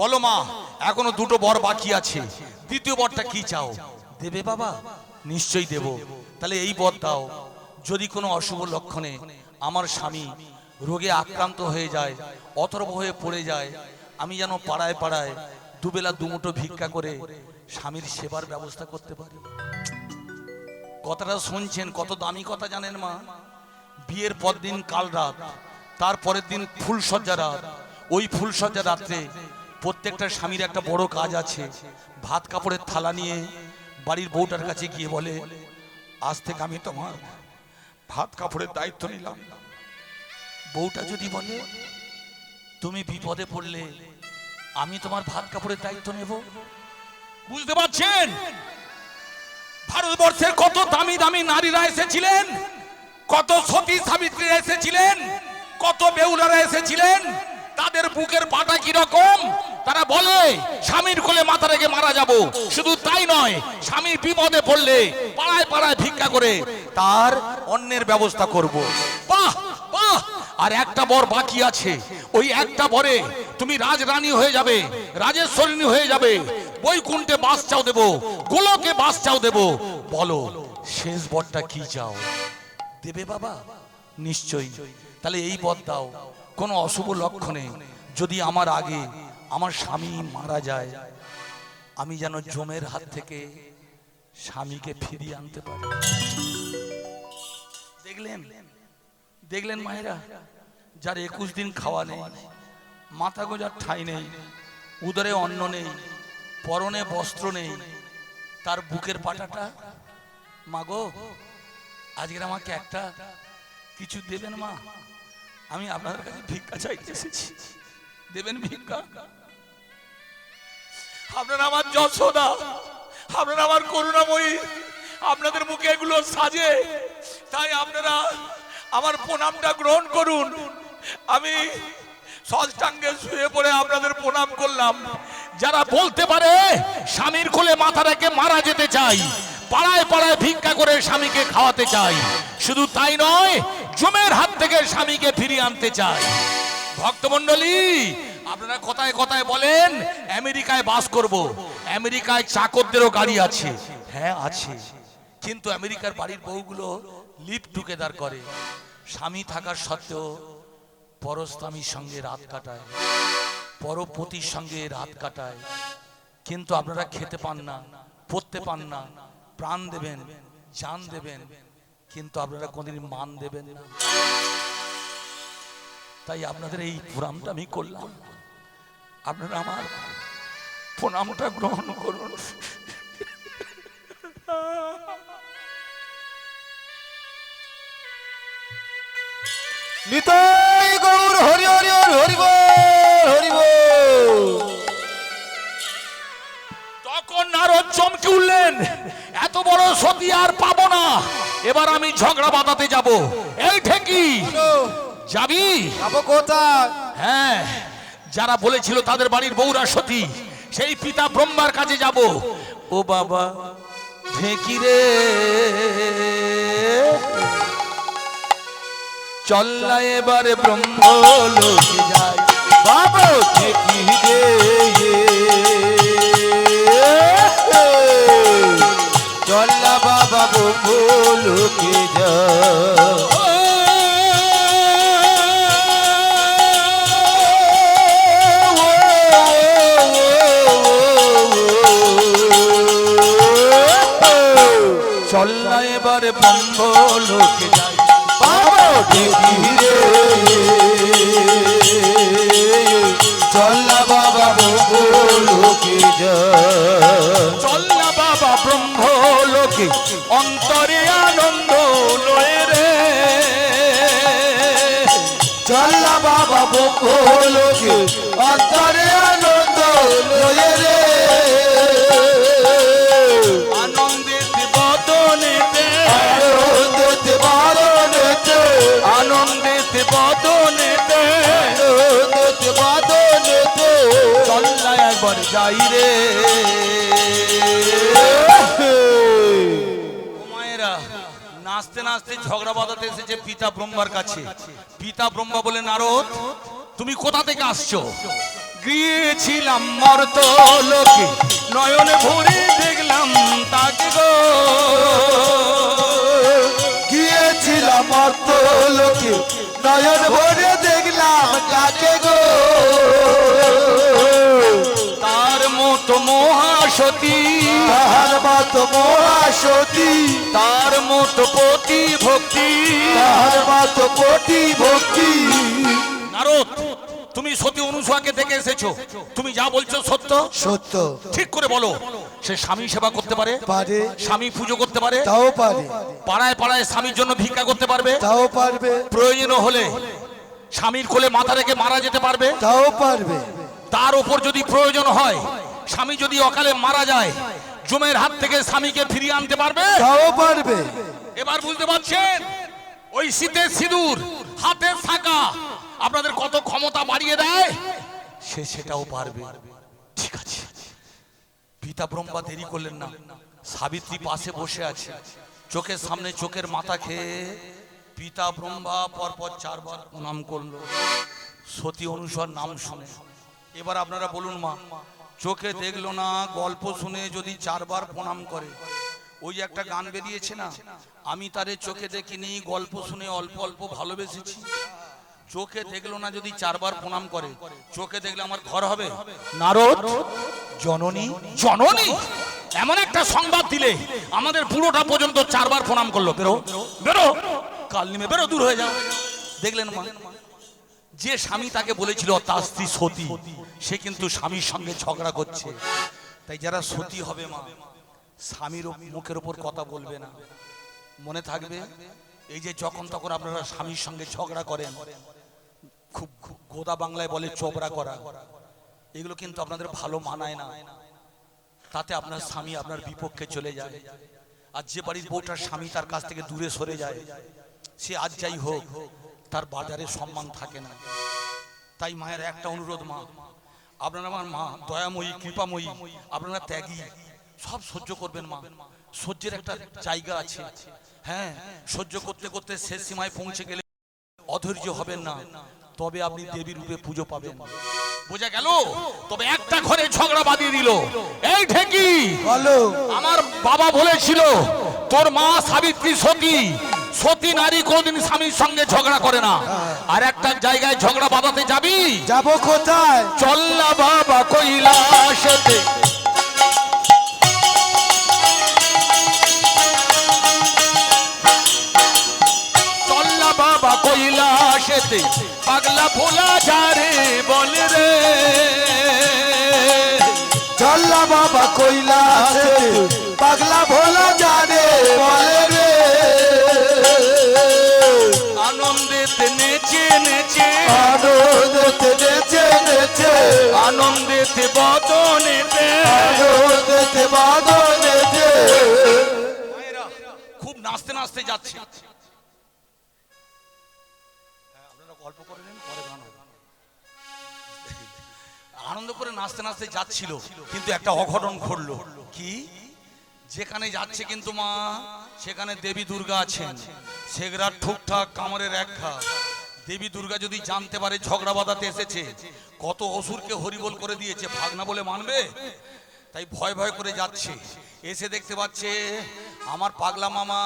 Speaker 3: বলো মা, এখনো দুটো বর বাকি আছে, দ্বিতীয় বরটা কি চাও? দেবে বাবা? নিশ্চয়ই দেব। তাহলে এই বর দাও, যদি কোনো অশুভ লক্ষণে আমার স্বামী রোগে আক্রান্ত হয়ে যায়, অথর্ব হয়ে পড়ে যায়, আমি যেন পাড়ায় পাড়ায় দুবেলা দুমুঠো ভিক্ষা করে স্বামীর সেবার ব্যবস্থা করতে পারি। কথাটা শুনছেন, কত দামি কথা জানেন মা? বিয়ের পর দিন কাল রাত, তারপরের দিন ফুলসজ্জা রাত। ওই ফুলসজ্জা রাত্রে প্রত্যেকটা স্বামীর একটা বড় কাজ আছে। ভাত কাপড়ের থালা নিয়ে বাড়ির বউটার কাছে গিয়ে বলে, আজ থেকে আমি তোমার ভাত কাপড়ের দায়িত্ব নিলাম। বউটা যদি বলে, তুমি বিপদে পড়লে আমি তোমার ভাত কাপড়ের দায়িত্ব নেব। বুঝতে পারছেন? ভারতবর্ষের কত দামি দামি নারীরা এসেছিলেন, কত সতী সাবিত্রীরা এসেছিলেন, কত বেউলারা এসেছিলেন, তাদের বুকের পাটা কি রকম? তারা বলে স্বামীর কোলে মাথা রেখে মারা যাব। শুধু তাই নয়, স্বামী বিপদে পড়লে পাড়ায় পাড়ায় ভিক্ষা করে তার অন্যের ব্যবস্থা করব। বাহ বাহ, আর একটা বর বাকি আছে। ওই একটা বরে তুমি রাজরানী হয়ে যাবে, রাজেশ্বরিণী হয়ে যাবে, বৈকুণ্ঠে বাস চাও দেব, গোলকে বাস চাও দেব। বলো শেষ বরটা কি চাও? দেবে বাবা? নিশ্চয়ই। তাহলে এই বর দাও, কোনো অশুভ লক্ষণে যদি আমার আগে আমার স্বামী মারা যায়, আমি যেন জমের হাত থেকে স্বামীকে ফিরিয়ে আনতে পারি। দেখলেন দেখলেন মায়েরা, যার 21 দিন খাওয়া নেই, মাথা গোজার ঠাঁই নেই, উদরে অন্ন নেই, পরনে বস্ত্র নেই, তার বুকের পাটাটা, মাগো আজকের আমাকে একটা কিছু দেবেন মা? আমি আপনাদের কাছে ভিক্ষা চাইতে এসেছি, দেবেন ভিক্ষা? আপনারা আমার যশোদা, আপনারা আমার করুণাময়ী, আপনাদের মুখে এগুলো সাজে, তাই আপনারা আমার প্রণামটা গ্রহণ করুন। আমি সষ্টাঙ্গে শুয়ে পড়ে আপনাদের প্রণাম করলাম। যারা বলতে পারে স্বামীর কোলে মাথা রেখে মারা যেতে চাই, পাড়ায় পাড়ায় ভিক্ষা করে স্বামীকে খাওয়াতে চাই, শুধু তাই নয়, জমের হাত থেকে স্বামীকে ফিরিয়ে আনতে চাই। ভক্তমণ্ডলী, আপনারা কথায় কথায় বলেন আমেরিকায় বাস করব, আমেরিকায় চাকরদেরও গাড়ি আছে। হ্যাঁ আছে, কিন্তু আমেরিকার বাড়ির বউগুলো লিভ টুগেদার করে, স্বামী থাকার সত্ত্বেও পরস্বামীর সঙ্গে রাত কাটায়, পরপতির সঙ্গে রাত কাটায়। কিন্তু আপনারা খেতে পান না, পড়তে পান না, প্রাণ দেবেন, জান দেবেন, কিন্তু আপনারা কোনদিন মান দেবেন না। তাই আপনাদের এই প্রণামটা আমি করলাম, আপনারা আমার প্রণামটা গ্রহণ করুন।
Speaker 4: নিতাই গৌর হরি হরি হরি হরি বল, হরি বল।
Speaker 3: তখন নারদ চমকে উঠলেন, এত বড় সতী আর পাবো না, এবার আমি ঝগড়া বাঁধাতে যাব। এই ঠেকি যাবি?
Speaker 4: যাবো কোথায়?
Speaker 3: হ্যাঁ, যারা বলেছিল তাদের বাড়ির বউরা সতী, সেই পিতা ব্রহ্মার কাছে যাব। ও বাবা ঢেকি রে, চল্লা এবারে ব্রহ্মলোকে যায়।
Speaker 4: বাবা ঠেকি রে, চল্লা বাবা ব্রহ্মলোকে যায়।
Speaker 3: চল্লা এবারে ব্রহ্মলোকে যায়।
Speaker 4: বাবা ঠেকি রে, চল্লা বাবা ব্রহ্মলোকে যায়।
Speaker 3: চল্লা বাবা ব্রহ্মলোকে, অন্তরে আনন্দ লয়ে রে।
Speaker 4: চল্লা বাবা ব্রহ্মলোকে, অন্তরে আনন্দ লয়ে রে।
Speaker 3: আনন্দিত বদনেতে,
Speaker 4: আনন্দিত বদনেতে,
Speaker 3: আনন্দিত বদনেতে,
Speaker 4: আনন্দিত বদনেতে
Speaker 3: একবার যাই রে। ও মায়েরা, নাচতে নাচতে ঝগড়া বাঁধাতে এসেছে পিতা ব্রহ্মার কাছে। পিতা ব্রহ্মা বলে, নারদ তুমি কোথা থেকে আসছো? গিয়েছিলাম মর্ত লোকে, নয়নে ভরে দেখলাম তাকে গো।
Speaker 4: গিয়েছিলাম মর্ত লোকে, নয়ন ভরে দেখলাম কাকে গো।
Speaker 3: তার মতো মহাসতী,
Speaker 4: তাহার মতো মহাসতী,
Speaker 3: তার মতো পতি ভক্তি,
Speaker 4: তাহার মতো কোটি ভক্তি।
Speaker 3: নারদ তুমি সতী অনুসূয়াকে দেখে এসেছো, তুমি যা বলছো সত্য?
Speaker 4: সত্য।
Speaker 3: ঠিক করে বলো, সে স্বামী সেবা করতে পারে?
Speaker 4: পারে।
Speaker 3: স্বামী পুজো করতে পারে?
Speaker 4: তাও পারে।
Speaker 3: পাড়ায় পাড়ায় স্বামীর জন্য ভিক্ষা করতে পারবে?
Speaker 4: তাও পারবে।
Speaker 3: প্রয়োজন হলে স্বামীর কোলে মাথা রেখে মারা যেতে পারবে?
Speaker 4: তাও পারবে।
Speaker 3: তার উপর যদি প্রয়োজন হয়, স্বামী যদি অকালে মারা যায়, জমের হাত থেকে স্বামীকে ফিরিয়ে আনতে পারবে?
Speaker 4: তাও পারবে।
Speaker 3: এবার বুঝতে পারছেন ওই শীতের সিঁদুর, হাতের শাঁখা আপনাদের কত ক্ষমতা বাড়িয়ে দেয়? সে সেটাও পারবে। ঠিক আছে, পিতা ব্রহ্মা দেরি করলেন না। সাবিত্রী পাশে বসে আছে, চোখের সামনে চোখের মাথা খেয়ে পিতা ব্রহ্মা পরপর 4 বার প্রণাম করলো সতী অনুসূয়ার নাম শুনে। এবার আপনারা বলুন মা, চোখে দেখলো না, গল্প শুনে যদি 4 বার প্রণাম করে, ওই যে একটা গান বেরিয়েছে না, আমি তারে চোখে দেখিনি, গল্প শুনে অল্প অল্প ভালোবেসেছি। চোখে দেখলো না যদি 4 বার প্রণাম করে, চোখে দেখলে আমার ঘর হবে? নারদ জননী, জননী এমন একটা সংবাদ দিলে আমাদের পুরোটা পর্যন্ত 4 বার প্রণাম করলো। বেরো বেরো, কাল নিমে বেরো, দূর হয়ে যাও। দেখলেন মা, যে স্বামী তাকে বলেছিল তার স্ত্রী সতী, সে কিন্তু স্বামীর সঙ্গে ঝগড়া করছে। তাই যারা সতী হবে মা, স্বামীর মুখের উপর কথা বলবে না, মনে থাকবে। এই যে যখন তখন আপনারা স্বামীর সঙ্গে ঝগড়া করেন, খুব গোদা বাংলায় বলে চোবড়া করা, এগুলো কিন্তু আপনাদের ভালো মানায় না। তাতে আপনার স্বামী আপনার বিপক্ষে চলে যায়। আর যে বাড়ির বউটার স্বামী তার কাছ থেকে দূরে সরে যায়, সে আজ যাই হোক তার বাজারে সম্মান থাকে না। তাই মায়ের একটা অনুরোধ, মা আপনারা আমার মা দয়াময়ী, কৃপাময়ী, আপনারা ত্যাগী, সব সহ্য করবেন মা। সহ্যের একটা জায়গা আছে। হ্যাঁ, সহ্য করতে করতে শেষ সীমায় পৌঁছে গেলে অধৈর্য হবেন না, তবে আপনি দেবী রূপে পুজো পাবেন। বোঝা গেল? তবে একটা ঘরে ঝগড়া বাঁধিয়ে দিল। এই ঠেকি
Speaker 4: বলো।
Speaker 3: আমার বাবা বলেছিল তোর মা সাবিত্রী সতী, সতী নারী কোনদিন স্বামীর সঙ্গে ঝগড়া করে না। আর একটা জায়গায় ঝগড়া বাঁধাতে যাবি?
Speaker 4: যাবো কোথায়?
Speaker 3: চল্লা বাবা কৈলাসেতে, চল্লা বাবা কৈলাসেতে, পাগলা ভোলা যারে বলে রে।
Speaker 4: চল্লা বাবা কৈলাসে, পাগলা ভোলা জানে বলে রে।
Speaker 3: আনন্দেতে নেচে নেচে,
Speaker 4: আনন্দেতে নেচে নেচে,
Speaker 3: আনন্দেতে বদনেতে,
Speaker 4: আনন্দেতে বাদনেতে।
Speaker 3: খুব নাচতে নাচতে যাচ্ছে। আপনারা গল্প করে নিন, পরে গান হবে। আনন্দ করে নাচতে নাচতে যাচ্ছিল, কিন্তু একটা অঘটন ঘটলো। কি? যেখানে যাচ্ছে কিন্তু মা, সেখানে দেবী দুর্গা আছেন। সেগরার ঠুকঠাক কামড়ের একঘা। দেবী দুর্গা যদি জানতে পারে ঝগড়া বাঁধাতে এসেছে, কত অসুরকে হরিবোল করে দিয়েছে, ভাগনা বলে মানবে? তাই ভয় ভয় করে যাচ্ছে। এসে দেখতে পাচ্ছে আমার পাগলা মামা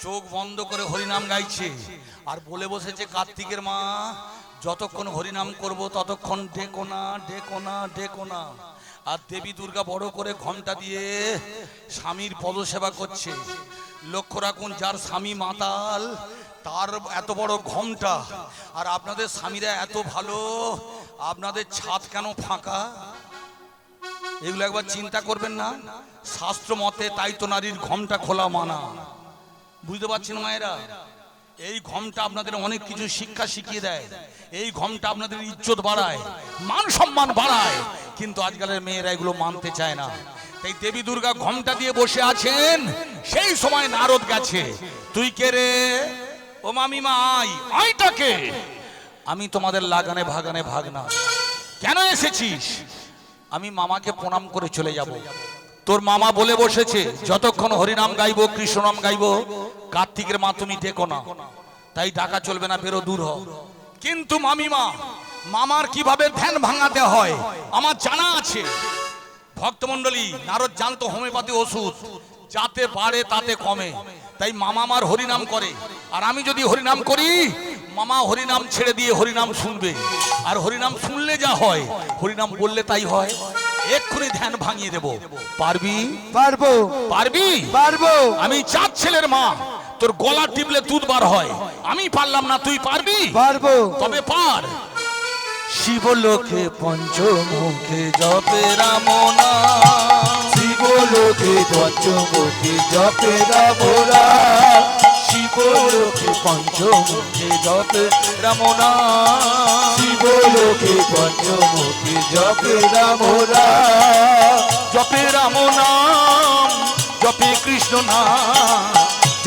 Speaker 3: চোখ বন্ধ করে হরিনাম গাইছে, আর বলে বসেছে কার্তিকের মা যতক্ষণ হরিনাম করব ততক্ষণ ডেকো না, ডেকো না, ডেকো না। আর দেবী দুর্গা বড় করে ঘন্টা দিয়ে স্বামীর পদসেবা করছে। লক্ষ্য রাখুন, যার স্বামী মাতাল তার এত বড় ঘন্টা, আর আপনাদের স্বামীরা এত ভালো, আপনাদের ছাদ কেন ফাঁকা? এগুলো একবার চিন্তা করবেন না? শাস্ত্র মতে তাই তো নারীর ঘোমটা খোলা মানা। বুঝতে পারছেন মায়েরা? এই ঘোমটা আপনাদের অনেক কিছু শিক্ষা শিখিয়ে দেয়। এই ঘোমটা আপনাদের ইজ্জত বাড়ায়, মান সম্মান বাড়ায়, কিন্তু আজকালের মেয়েরা এগুলো মানতে চায় না। তাই দেবী দুর্গা ঘোমটা দিয়ে বসে আছেন। সেই সময় নারদ গেছে। তুই কে রে? ও মামিমা আই। আইটাকে? আমি তোমাদের লাগানে ভাগানে ভাগনা। কেন এসেছিস? আমি মামাকে প্রণাম করে চলে যাব। তোর মামা বলে বসেছে যতক্ষণ হরিনাম গাইবো কৃষ্ণনাম গাইবো কার্তিকের মা তুমি ডেকো না, তাই ডাকা চলবে না, বেরো দূর হও। কিন্তু মামিমা, মামার কিভাবে ধ্যান ভাঙাতে হয় আমার জানা আছে। ভক্তমণ্ডলী, নারদ জানতো হোমিওপ্যাথি ওষুধ যাতে বাড়ে তাতে কমে, তাই মামা আমার হরিনাম করে। আর আমি যদি হরিনাম করি, মামা হরিনাম ছেড়ে দিয়ে হরিনাম শুনবে। আর হরিনাম শুনলে যা হয়, হরিনাম বললে তাই হয়। এক্ষুনি ধ্যান ভাঙিয়ে দেব। পারবি?
Speaker 4: পারবো
Speaker 3: পারবি?
Speaker 4: পারবো।
Speaker 3: আমি 4 ছেলের মা, তোর গলা টিপলে দুধ বার হয়। আমি পারলাম না, তুই পারবি?
Speaker 4: পারবো।
Speaker 3: তবে পার। শিবলোকে পঞ্চমুখে জপে রাম নাম,
Speaker 4: শিবলোকে পঞ্চমুখী জপে রাম নাম,
Speaker 3: শিবলোকে পঞ্চমুখে জপে রাম নাম,
Speaker 4: শিবলোকে পঞ্চমুখী জপে রাম নাম,
Speaker 3: জপে রাম নাম, জপে কৃষ্ণ নাম,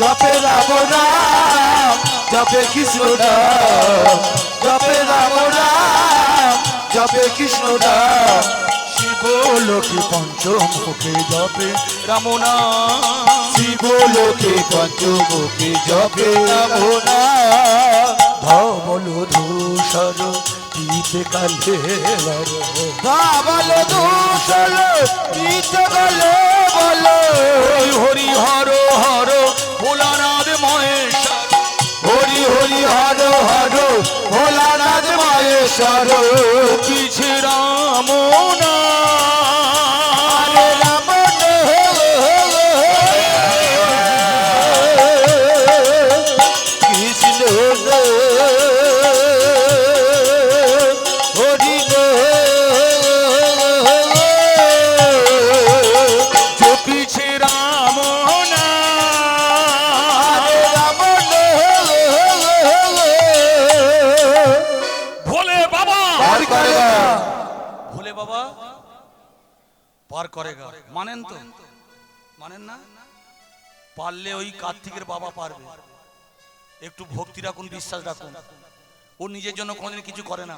Speaker 4: জপে রাম নাম, জপে কৃষ্ণ নাম, জপে রাম নাম, জপে কৃষ্ণ নাম,
Speaker 3: শিবলোকে পঞ্চমুখে জপে রাম নাম,
Speaker 4: শিবলোকে পঞ্চমুখী জপে রাম নাম,
Speaker 3: ধবল ধূসর টিপে কালে
Speaker 4: ধবল ধূসর টিপে কালে বলো,
Speaker 3: হরি হর হর ভোলানাথ মহেশ্বর,
Speaker 4: হরি হরি হর হর ভোলানাথ মহেশ্বর,
Speaker 3: পিছে রাম নাম,
Speaker 4: হরে রাম কৃষ্ণ হরি
Speaker 3: পিছে রাম নাম,
Speaker 4: হরে রাম
Speaker 3: ভোলে বাবা
Speaker 4: পার করেগা,
Speaker 3: ভোলে বাবা পার করেগা। মানেন তো? মানেন না? পারলে ওই কার্তিকের বাবা পারবে। একটু ভক্তি রাখুন, বিশ্বাস রাখুন। ও নিজের জন্য কোনোদিন কিছু করে না।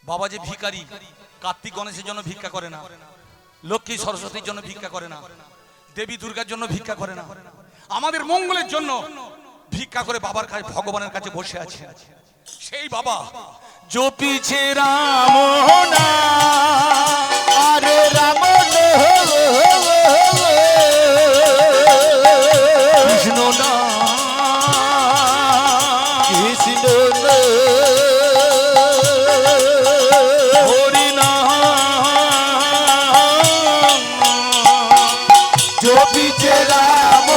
Speaker 3: বাবা যে ভিখারি, কার্তিক গণেশের জন্য ভিক্ষা করে না, লক্ষ্মী সরস্বতীর জন্য ভিক্ষা করে না, দেবী দুর্গার জন্য ভিক্ষা করে না, আমাদের মঙ্গলের জন্য ভিক্ষা করে বাবার কাছে, ভগবানের কাছে বসে আছে। সেই বাবা জপিছে রাম নাম,
Speaker 4: হরে রাম
Speaker 3: কৃষ্ণ নাম,
Speaker 4: কৃষ্ণ
Speaker 3: হরি নাম,
Speaker 4: জপিছে রাম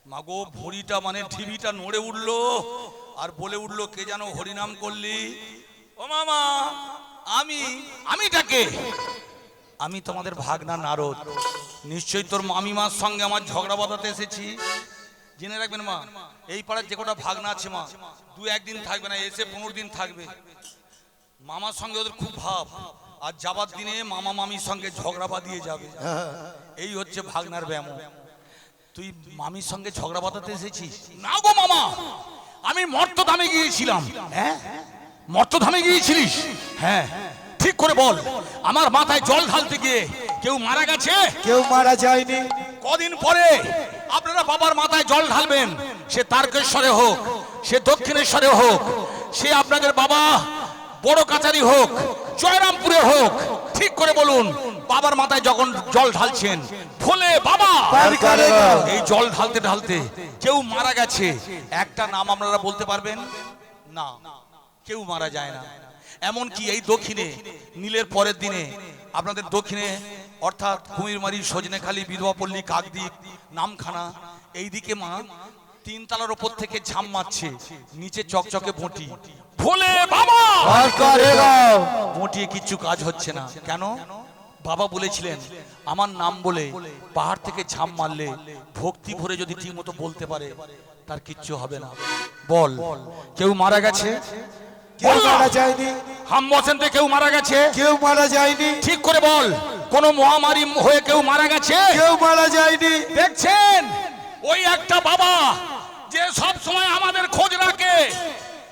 Speaker 3: মাগো ভুঁড়িটা মানে ঢিবিটা নড়ে উঠলো আর বলে উঠলো, কে যেন হরিনাম করলি? ও মামা, আমিটাকে আমি তোমাদের ভাগনা নারদ। নিশ্চয়ই তোর মামিমার সঙ্গে আমার ঝগড়া বাঁধাতে এসেছি। জেনে রাখবেন মা, এই পাড়ার যে কটা ভাগনা আছে মা, 2-1 দিন থাকবে না, এসে 15 দিন থাকবে। মামার সঙ্গে ওদের খুব ভাব, আর যাবার দিনে মামা মামির সঙ্গে ঝগড়া বাঁধিয়ে যাবে। এই হচ্ছে ভাগনার ব্যায়াম। তুই মামির সঙ্গে ঝগড়া বাঁধাতে এসেছিস? না গো মামা, আমি মর্তধামে গিয়েছিলাম। হ্যাঁ, মর্তধামে গিয়েছিলিস? হ্যাঁ, ঠিক করে বল। আমার মাথায় জল ঢালতে গিয়ে কেউ মারা গেছে?
Speaker 4: কেউ মারা যায়নি।
Speaker 3: কদিন পরে আপনারা বাবার মাথায় জল ঢালবেন, সে তারকেশ্বরে হোক, সে দক্ষিণেশ্বরে হোক, সে আপনাদের বাবা বড় কাচারি হোক, জয়রামপুরে হোক, ঠিক করে বলুন বাবার মাথায় যখন জল ঢালছেন, ভোলে বাবা
Speaker 4: পার করেগা।
Speaker 3: এই জল ঢালতে ঢালতে কেউ মারা গেছে, একটা নাম আপনারা বলতে পারবেন? না, কেউ মারা যায় না। এমনকি এই দক্ষিণে নীলের পরের দিনে আপনাদের দক্ষিণে অর্থাৎ কুমিরমারি, সজনেখালি, বিধবাপল্লী, কাকদ্বীপ, নামখানা, এইদিকে মা 3 তলার উপর থেকে ঝাম মারছে, নিচে চকচকে বঁটি। ভোলে বাবা
Speaker 4: পার করেগা।
Speaker 3: মোটিয়ে কিচ্ছু কাজ হচ্ছে না। কেন? বাবা বলেছিলেন আমার নাম বলে পাহাড় থেকে ঝাম মারলে ভক্তি ভরে যদি ঠিক মতো বলতে পারে তার কিচ্ছু হবে না। বল, কেউ মারা গেছে?
Speaker 4: কেউ মারা যায়নি।
Speaker 3: হাম বসেন্তে কেউ মারা গেছে?
Speaker 4: কেউ মারা যায়নি।
Speaker 3: ঠিক করে বল। কোন মহামারী হয়ে কেউ মারা গেছে?
Speaker 4: কেউ মারা যায়নি।
Speaker 3: দেখছেন ওই একটা বাবা যে সব সময় আমাদের খোঁজ রাখে।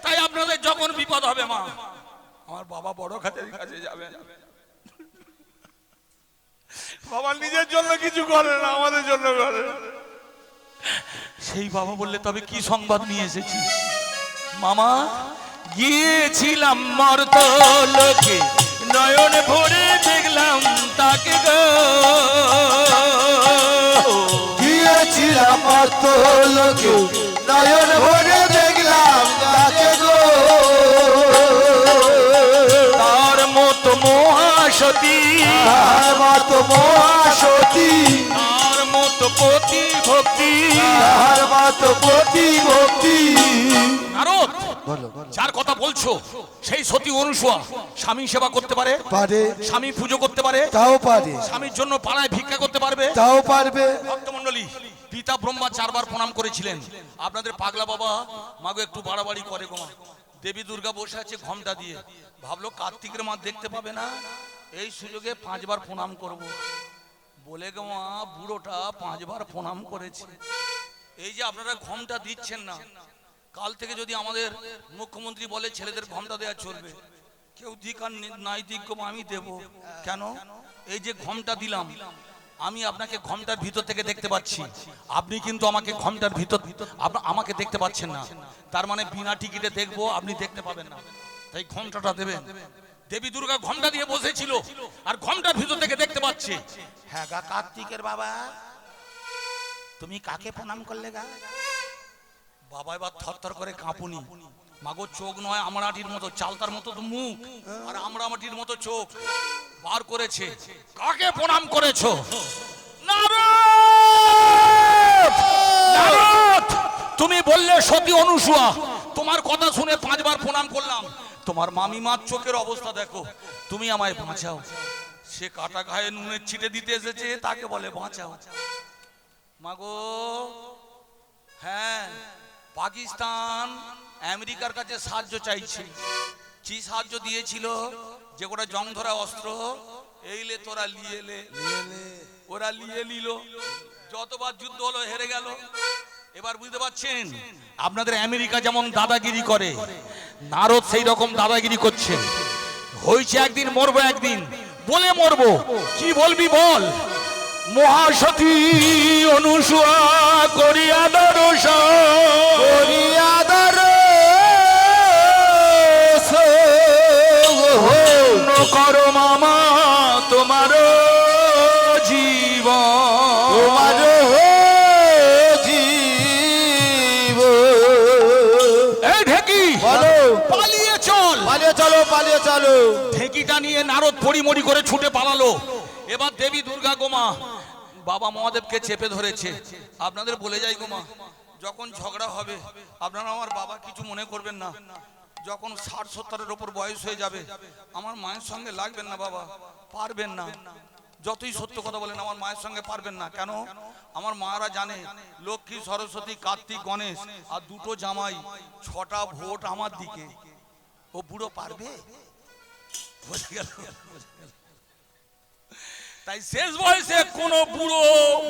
Speaker 3: তাই আপনাদের যখন বিপদ হবে মা, আমার বাবা বড় খাতের কাছে যাবেন।
Speaker 4: বাবা নিজের জন্য কিছু করে না, আমাদের জন্য করে।
Speaker 3: সেই বাবা বললে তবে কি সংবাদ নিয়ে এসেছিস? মামা গিয়েছিলাম মর্তলোকে, নয়ন ভরে দেখলাম তাকে গো।
Speaker 4: গিয়েছিলাম মর্তলোকে, নয়ন ভরে দেখলাম তাকে গো।
Speaker 3: তার মতো মহাসতী,
Speaker 4: তার মতো মহাসতী,
Speaker 3: তার মতো পতি ভক্তি,
Speaker 4: তার মতো প্রতি ভক্তি।
Speaker 3: নারদ,
Speaker 4: বলো বলো।
Speaker 3: যার কথা বলছো সেই সতী অনুসূয়া স্বামী সেবা করতে পারে,
Speaker 4: পারে,
Speaker 3: স্বামী পুজো করতে পারে,
Speaker 4: তাও পারে,
Speaker 3: স্বামীর জন্য পাড়ায় ভিক্ষা করতে পারবে,
Speaker 4: তাও পারবে।
Speaker 3: ভক্তমণ্ডলী, পিতা ব্রহ্মা 4 বার প্রণাম করেছিলেন। আপনাদের পাগলা বাবা মাগো একটু বাড়াবাড়ি করে গো মা। দেবী দুর্গা বসে আছে ঘোমটা দিয়ে, ভাবলো কার্তিকের মা দেখতে পাবে না, এই সুযোগে 5 বার প্রণাম করব। বলে গো মা, বুড়োটা 5 বার প্রণাম করেছে। এই যে আপনারা ঘোমটা দিচ্ছেন না, কাল থেকে যদি আমাদের মুখ্যমন্ত্রী বলে ছেলেদের ঘোমটা দেওয়া চলবে, কেউ দিক আর নাই দিক গো মা, আমি দেব। কেন? এই যে ঘোমটা দিলাম, আমি আপনাকে ঘোমটার ভিতর থেকে দেখতে পাচ্ছি, আপনি কিন্তু আমাকে ঘোমটার ভিতর আমাকে দেখতে পাচ্ছেন না। তার মানে বিনা টিকিটে দেখবো, আপনি দেখতে পাবেন না। তাই ঘোমটাটা দেবেন। দেবী দুর্গা ঘোমটা দিয়ে বসেছিল আর ঘোমটার ভিতর থেকে দেখতে পাচ্ছে। হ্যাঁ গা কার্তিকের বাবা, তুমি কাকে প্রণাম করলে গা? বাবা এবার থরথর করে কাঁপুনি। মাগো চোখ নয় আমরাটির মতো, চালতার মতো তো মুখ, আর আমরাটির মতো চোখ বার করেছে। কাকে প্রণাম করেছো? নারদ! নারদ! তুমি বললে সতী অনুসূয়া, তোমার কথা শুনে 5 বার প্রণাম করলাম। তোমার মামিমার চোখের অবস্থা দেখো, তুমি আমায় বাঁচাও। সে কাটা গায়ে নুনের ছিটে দিতে এসেছে, তাকে বলে বাঁচাও। মাগো হ্যাঁ, পাকিস্তান আমেরিকার কাছে সাহায্য চাইছে। কি সাহায্য দিয়েছিল? যে গোটা জং ধরা অস্ত্র, এইলে তোরা লিয়ে লে। ওরা লিয়ে নিল, যতবার যুদ্ধ হলো হেরে গেল। এবার বুঝতে পারছেন আপনাদের আমেরিকা যেমন দাদাগিরি করে, নারদ সেই রকম দাদাগিরি করছে। হয়েছে একদিন মরবো, একদিন বলে মরবো। কি বলবি বল? মহাসতী অনুসূয়া করিয়া দর্শন,
Speaker 4: করিয়া দর্শন
Speaker 3: করো মামা তোমার জীবন,
Speaker 4: তোমার জীব।
Speaker 3: এই ঢেকি
Speaker 4: বলো।
Speaker 3: পালিয়ে চল,
Speaker 4: পালিয়ে চলো, পালিয়ে চলো।
Speaker 3: ঢেকিটা নিয়ে নারদ পরিমরি করে ছুটে পালালো। এবার দেবী দুর্গা গোমা বাবা মহাদেবকে চেপে ধরেছে। আপনাদের বলে যাই গোমা, যখন ঝগড়া হবে আপনারা আমার বাবা কিছু মনে করবেন না। যখন 60-70-এর ওপর বয়স হয়ে যাবে, আমার মায়ের সঙ্গে লাগবেন না বাবা, পারবেন না। যতই সত্য কথা বলেন, আমার মায়ের সঙ্গে পারবেন না। কেন? আমার মারা জানে লক্ষ্মী, সরস্বতী, কার্তিক, গণেশ আর 2টো জামাই, 6টা ভোট আমার দিকে। ও বুড়ো পারবে? বুঝে গেল? তাই শেষ বয়সে কোন বুড়ো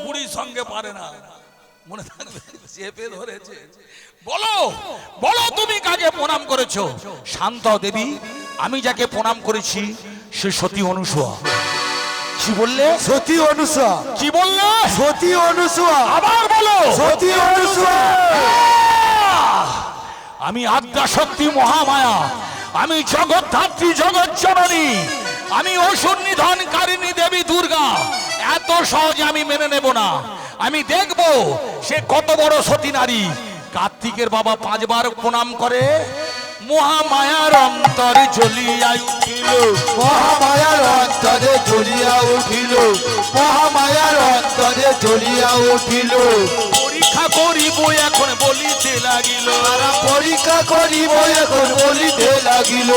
Speaker 3: বুড়ির সঙ্গে পারে না, মনে থাকবে। চেপে ধরেছে। বলো বলো, তুমি কাকে প্রণাম করেছো? শান্ত দেবী, আমি যাকে প্রণাম করেছি সে সতী অনুসূয়া। কি বললে?
Speaker 4: সতী অনুসূয়া।
Speaker 3: কি বললে?
Speaker 4: সতী অনুসূয়া।
Speaker 3: আবার বলো।
Speaker 4: সতী অনুসূয়া।
Speaker 3: আমি আদ্যা শক্তি মহামায়া, আমি জগৎধাত্রী, জগৎ জননী, আমি অসুর নিধনকারিণী দেবী দুর্গা। এত সহজে আমি মেনে নেব না। আমি দেখব সে কত বড় সতী নারী। কার্তিকের বাবা 5 বার প্রণাম করে। মহামায়ার অন্তরে জ্বলিয়া উঠিল,
Speaker 4: মহামায়ার অন্তরে জ্বলিয়া উঠিল, মহামায়ার অন্তরে জ্বলিয়া উঠিল।
Speaker 3: পরীক্ষা করিব এখন বলিতে লাগিল,
Speaker 4: তারা পরীক্ষা করিব এখন বলিতে লাগিল,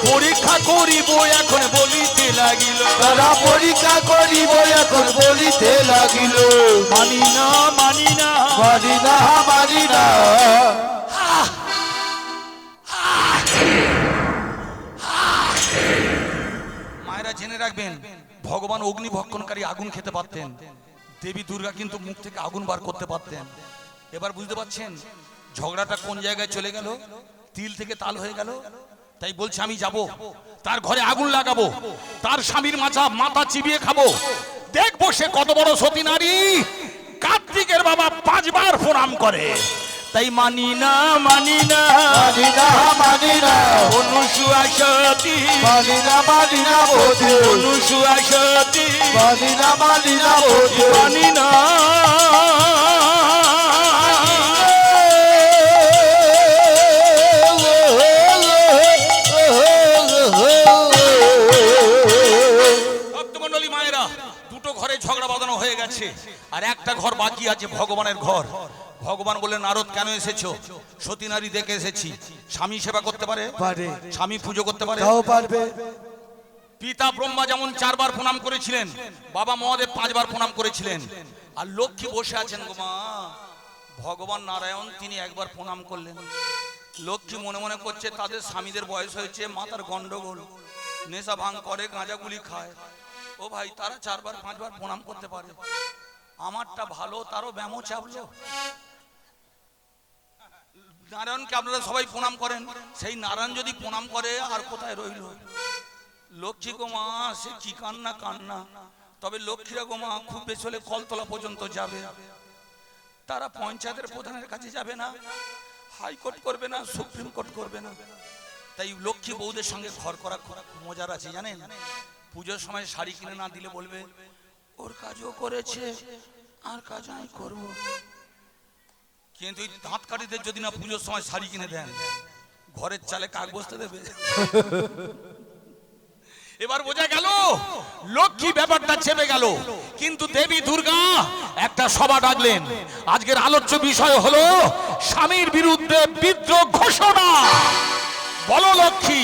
Speaker 3: পরীক্ষা করিব এখন বলিতে লাগিল।
Speaker 4: তারা পরীক্ষা করিব এখন বলিতে লাগিল।
Speaker 3: মানি না, মানি না,
Speaker 4: মানি না, মানি না।
Speaker 3: মায়েরা জেনে রাখবেন, ভগবান অগ্নি ভক্ষণকারী আগুন খেতে পারতেন, দেবী দুর্গা কিন্তু মুখ থেকে আগুন বার করতে পারতেন। এবার বুঝতে পারছেন ঝগড়াটা কোন জায়গায় চলে গেল, তিল থেকে তাল হয়ে গেল। তাই বলছে আমি যাব, তার ঘরে আগুন লাগাবো, তার স্বামীর মাথা চিবিয়ে খাবো, দেখবো সে কত বড় সতী নারী। কার্তিকের বাবা 5 বার প্রণাম করে। তাই মানি না
Speaker 4: মানি না মানি না
Speaker 3: অনুসুয়া সতী,
Speaker 4: মানি না বোঝে
Speaker 3: অনুসুয়া সতী,
Speaker 4: মানি না বোঝে
Speaker 3: মানি না। ভক্তমণ্ডলী মায়েরা, দুটো ঘরে ঝগড়া বাঁধানো হয়ে গেছে, আর একটা ঘর বাকি আছে, ভগবানের ঘর। ভগবান বলে নারদ কেন এসেছো? সতী নারী দেখে এসেছি। স্বামী সেবা করতে পারে,
Speaker 4: পারে।
Speaker 3: স্বামী পুজো করতে পারে,
Speaker 4: তাও পারবে।
Speaker 3: পিতা ব্রহ্মা যেমন 4 বার প্রণাম করেছিলেন, বাবা মহাদেব 5 বার প্রণাম করেছিলেন। আর লক্ষ্মী বসে আছেন গো মা, ভগবান নারায়ণ তিনি 1 বার প্রণাম করলেন। লক্ষ্মী মনে মনে করছে তাদের স্বামীদের বয়স হয়েছে, মাথার গন্ডগোল, নেশা ভাঙ করে, গাঁজাগুলি খায়। ও ভাই, তারা 4 বার 5 বার প্রণাম করতে পারে, আমারটা ভালো, তারও ব্যামো চাপলো। নারায়ণকে আপনারা সবাই প্রণাম করেন, সেই নারায়ণ যদি প্রণাম করে আর কোথায় রইল? লক্ষ্মী গো মা, সে কি কান্না কান্না। তবে লক্ষ্মীরা গো মা খুব বেশি হলে কলতলা পর্যন্ত যাবে, তারা পঞ্চায়েতের প্রধানের কাছে যাবে না, হাইকোর্ট করবে না, সুপ্রিম কোর্ট করবে না। তাই লক্ষ্মী বউদের সঙ্গে ঘর করা খুব মজার আছে জানেন। পুজোর সময় শাড়ি কিনে না দিলে বলবে ওর কাজও করেছে আর কাজ আমি করবো। কিন্তু এই দাঁত কাঠিদের যদি না পুজোর সময় শাড়ি কিনে দেন, ঘরের চালে কাক বসতে দেবে? এবার বোঝা গেল লক্ষ্মী ব্যাপারটা চেপে গেল। কিন্তু দেবী দুর্গা একটা সভা ডাকলেন। আজকের আলোচ্য বিষয় হলো স্বামীর বিরুদ্ধে বিদ্রোহ ঘোষণা। বলো লক্ষ্মী,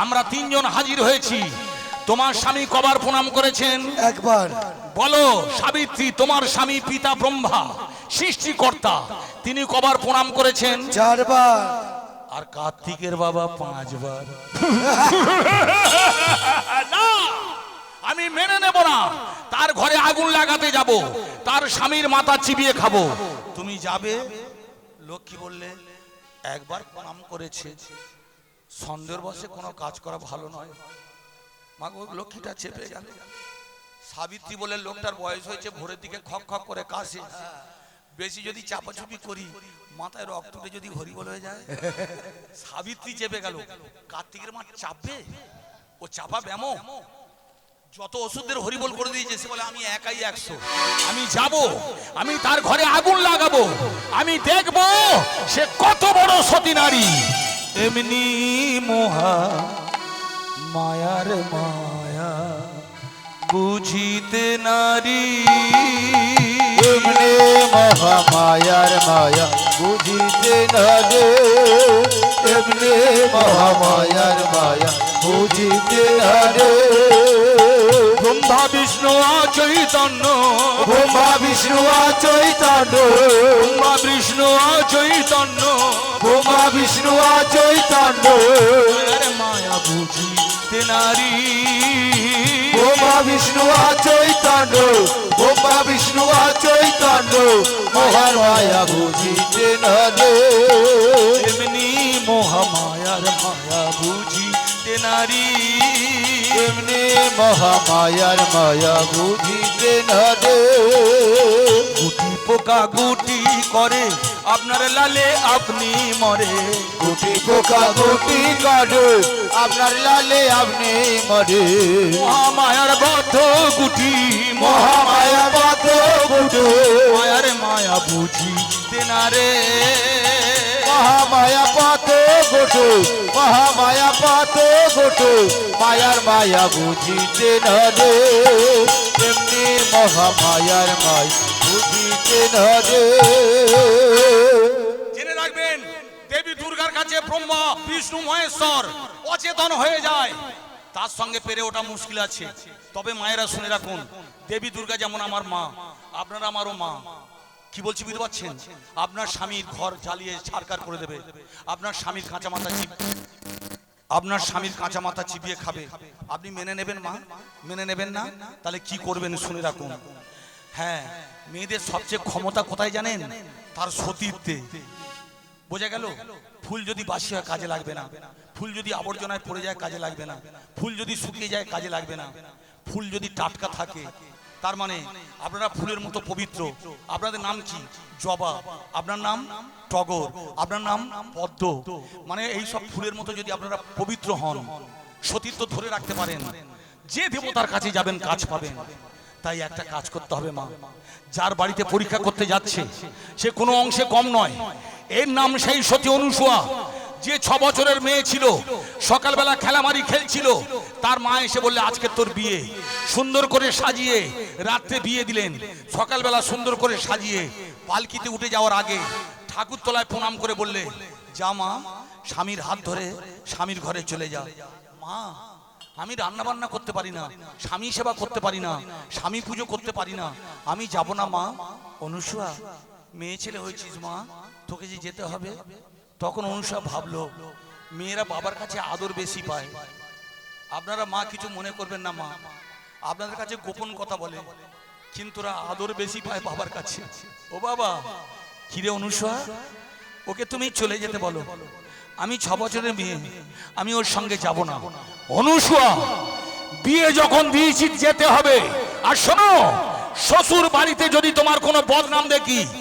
Speaker 3: আমরা 3 জন হাজির হয়েছি, তোমার স্বামী কবার প্রণাম করেছেন?
Speaker 4: 1 বার।
Speaker 3: বলো সাবিত্রী, তোমার স্বামী পিতা ব্রহ্মা সৃষ্টিকর্তা, তিনি কবার প্রণাম করেছেন?
Speaker 4: 4 বার।
Speaker 3: আর কার্তিকের বাবা 5 বার। না, আমি মেনে নেব না। তার ঘরে আগুন লাগাতে যাব, তার স্বামীর মাথা চিবিয়ে খাবো। তুমি যাবে? লক্ষ্মী বললে 1 বার প্রণাম করেছে, সন্দেহের বশে কোনো কাজ করা ভালো নয়। মা গো, লক্ষ্মীটা চেপে গেল। সাবিত্রী বলে লোকটার বয়স হয়েছে, ভোরের দিকে খক খক করে কাশে, বেশি যদি চাপাচুপি করি মাথায় রক্ত উঠে যদি হরিবল হয়ে যায়। সাবিত্রী চেপে গেল। কার্তিকের মা চাপবে? ও চাপা ব্যামো, যত ওষুধের হরিবল করে দিয়েছে। সে বলে আমি একাই 100, আমি যাব, আমি তার ঘরে আগুন লাগাবো, আমি দেখবো সে কত বড় সতী নারী। এমনি মোহা মায়ার মায়া বুঝিতে নারী,
Speaker 4: এমনি মহামায়ার মায়া বুঝিতে না রে, এমনি মহামায়ার মায়া বুঝিতে না রে।
Speaker 3: ব্রহ্মা বিষ্ণু চৈতন্য,
Speaker 4: ব্রহ্মা বিষ্ণু চৈতন্য,
Speaker 3: ব্রহ্মা বিষ্ণু চৈতন্য,
Speaker 4: ব্রহ্মা বিষ্ণু চৈতন্য,
Speaker 3: মায়া বুঝিতে নারী।
Speaker 4: ব্রহ্মা বিষ্ণু চৈতন্য, ব্রহ্মা বিষ্ণু চৈতন্য, মহার মায়া বুঝিতে না রে।
Speaker 3: এমনি মহামায়ার মায়া বুঝিতে নারী,
Speaker 4: এমনি মহামায়ার মায়া বুঝিতে না রে।
Speaker 3: গুটি পোকা গুটি করে আপনার লালে আপনি মরে,
Speaker 4: গুটি পোকা গুটি করে আপনার লালে আপনি মরে।
Speaker 3: মহামায়ার বদ্ধ গুটি,
Speaker 4: মহামায়া বাদ গুটি,
Speaker 3: মায়ার মায়া বুঝিতে না রে।
Speaker 4: মহামায়া পাত গোটো, মহামায়া পাত গোটো, মায়ার মায়া বুঝিতে না রে। এমনি মহামায়ার মায়া বুঝিতে না রে।
Speaker 3: জেনে রাখবেন, দেবী দুর্গার কাছে ব্রহ্মা বিষ্ণু মহেশ্বর অচেতন হয়ে যায়, তার সঙ্গে পেরে ওঠা মুশকিল আছে। তবে মায়েরা শুনে রাখুন, দেবী দুর্গা যেমন আমার মা, আপনারা আমারও মা। কি বলছি বুঝতে পারছেন? আপনার স্বামীর ঘর জ্বালিয়ে ছারকার করে দেবে, আপনার স্বামীর কাঁচা মাথা আপনার স্বামীর কাঁচা মাথা চিবিয়ে খাবে, আপনি মেনে নেবেন মা? মেনে নেবেন না? তাহলে কি করবেন শুনে রাখুন। হ্যাঁ, মেয়েদের সবচেয়ে ক্ষমতা কোথায় জানেন? তার সতীত্বে। বোঝা গেল? ফুল যদি বাসি হয় কাজে লাগবে না, ফুল যদি আবর্জনায় পড়ে যায় কাজে লাগবে না, ফুল যদি শুকিয়ে যায় কাজে লাগবে না, ফুল যদি টাটকা থাকে, তার মানে আপনারা ফুলের মতো পবিত্র। আপনাদের নাম কি? জবা। আপনার নাম টগর। আপনার নাম পদ্ম। মানে এই সব ফুলের মতো যদি আপনারা পবিত্র হন, সতীত্ব ধরে রাখতে পারেন, যে দেবতার কাছে যাবেন কাজ পাবেন। তাই একটা কাজ করতে হবে মা, যার বাড়িতে পরীক্ষা করতে যাচ্ছে সে কোনো অংশে কম নয়। এর নাম সেই সতী অনুসূয়া, যে 6 বছরের মেয়ে ছিল, সকালবেলা খেলামারি খেলছিল, তার মা এসে বললে আজকে তোর বিয়ে। সুন্দর করে সাজিয়ে রাত্রে বিয়ে দিলেন। সকালবেলা সুন্দর করে সাজিয়ে পালকিতে উঠে যাওয়ার আগে ঠাকুর তলায় প্রণাম করে বললে, যা মা, স্বামীর হাত ধরে স্বামীর ঘরে চলে যা। মা, আমি রান্না বান্না করতে পারি না, স্বামী সেবা করতে পারি না, স্বামী পুজো করতে পারি না, আমি যাব না মা। অনুসূয়া, মেয়ে ছেলে হয়েছিস মা, তোকে যে যেতে হবে। তখন অনুসূয়া ভাবলো, মেয়েরা বাবার কাছে আদর বেশি পায়। আপনারা মা কিছু মনে করবেন না মা, আপনাদের কাছে গোপন কথা বলে, কিন্তু ওরা আদর বেশি পায় বাবার কাছে। ও বাবা, কিরে অনুসূয়া, ওকে তুমি চলে যেতে বলো, আমি 6 বছরের মেয়ে, আমি ওর সঙ্গে যাব না। অনুসূয়া, বিয়ে যখন দিয়েছি যেতে হবে। আর শোনো, শ্বশুর বাড়িতে যদি তোমার কোনো বদনাম দেখি,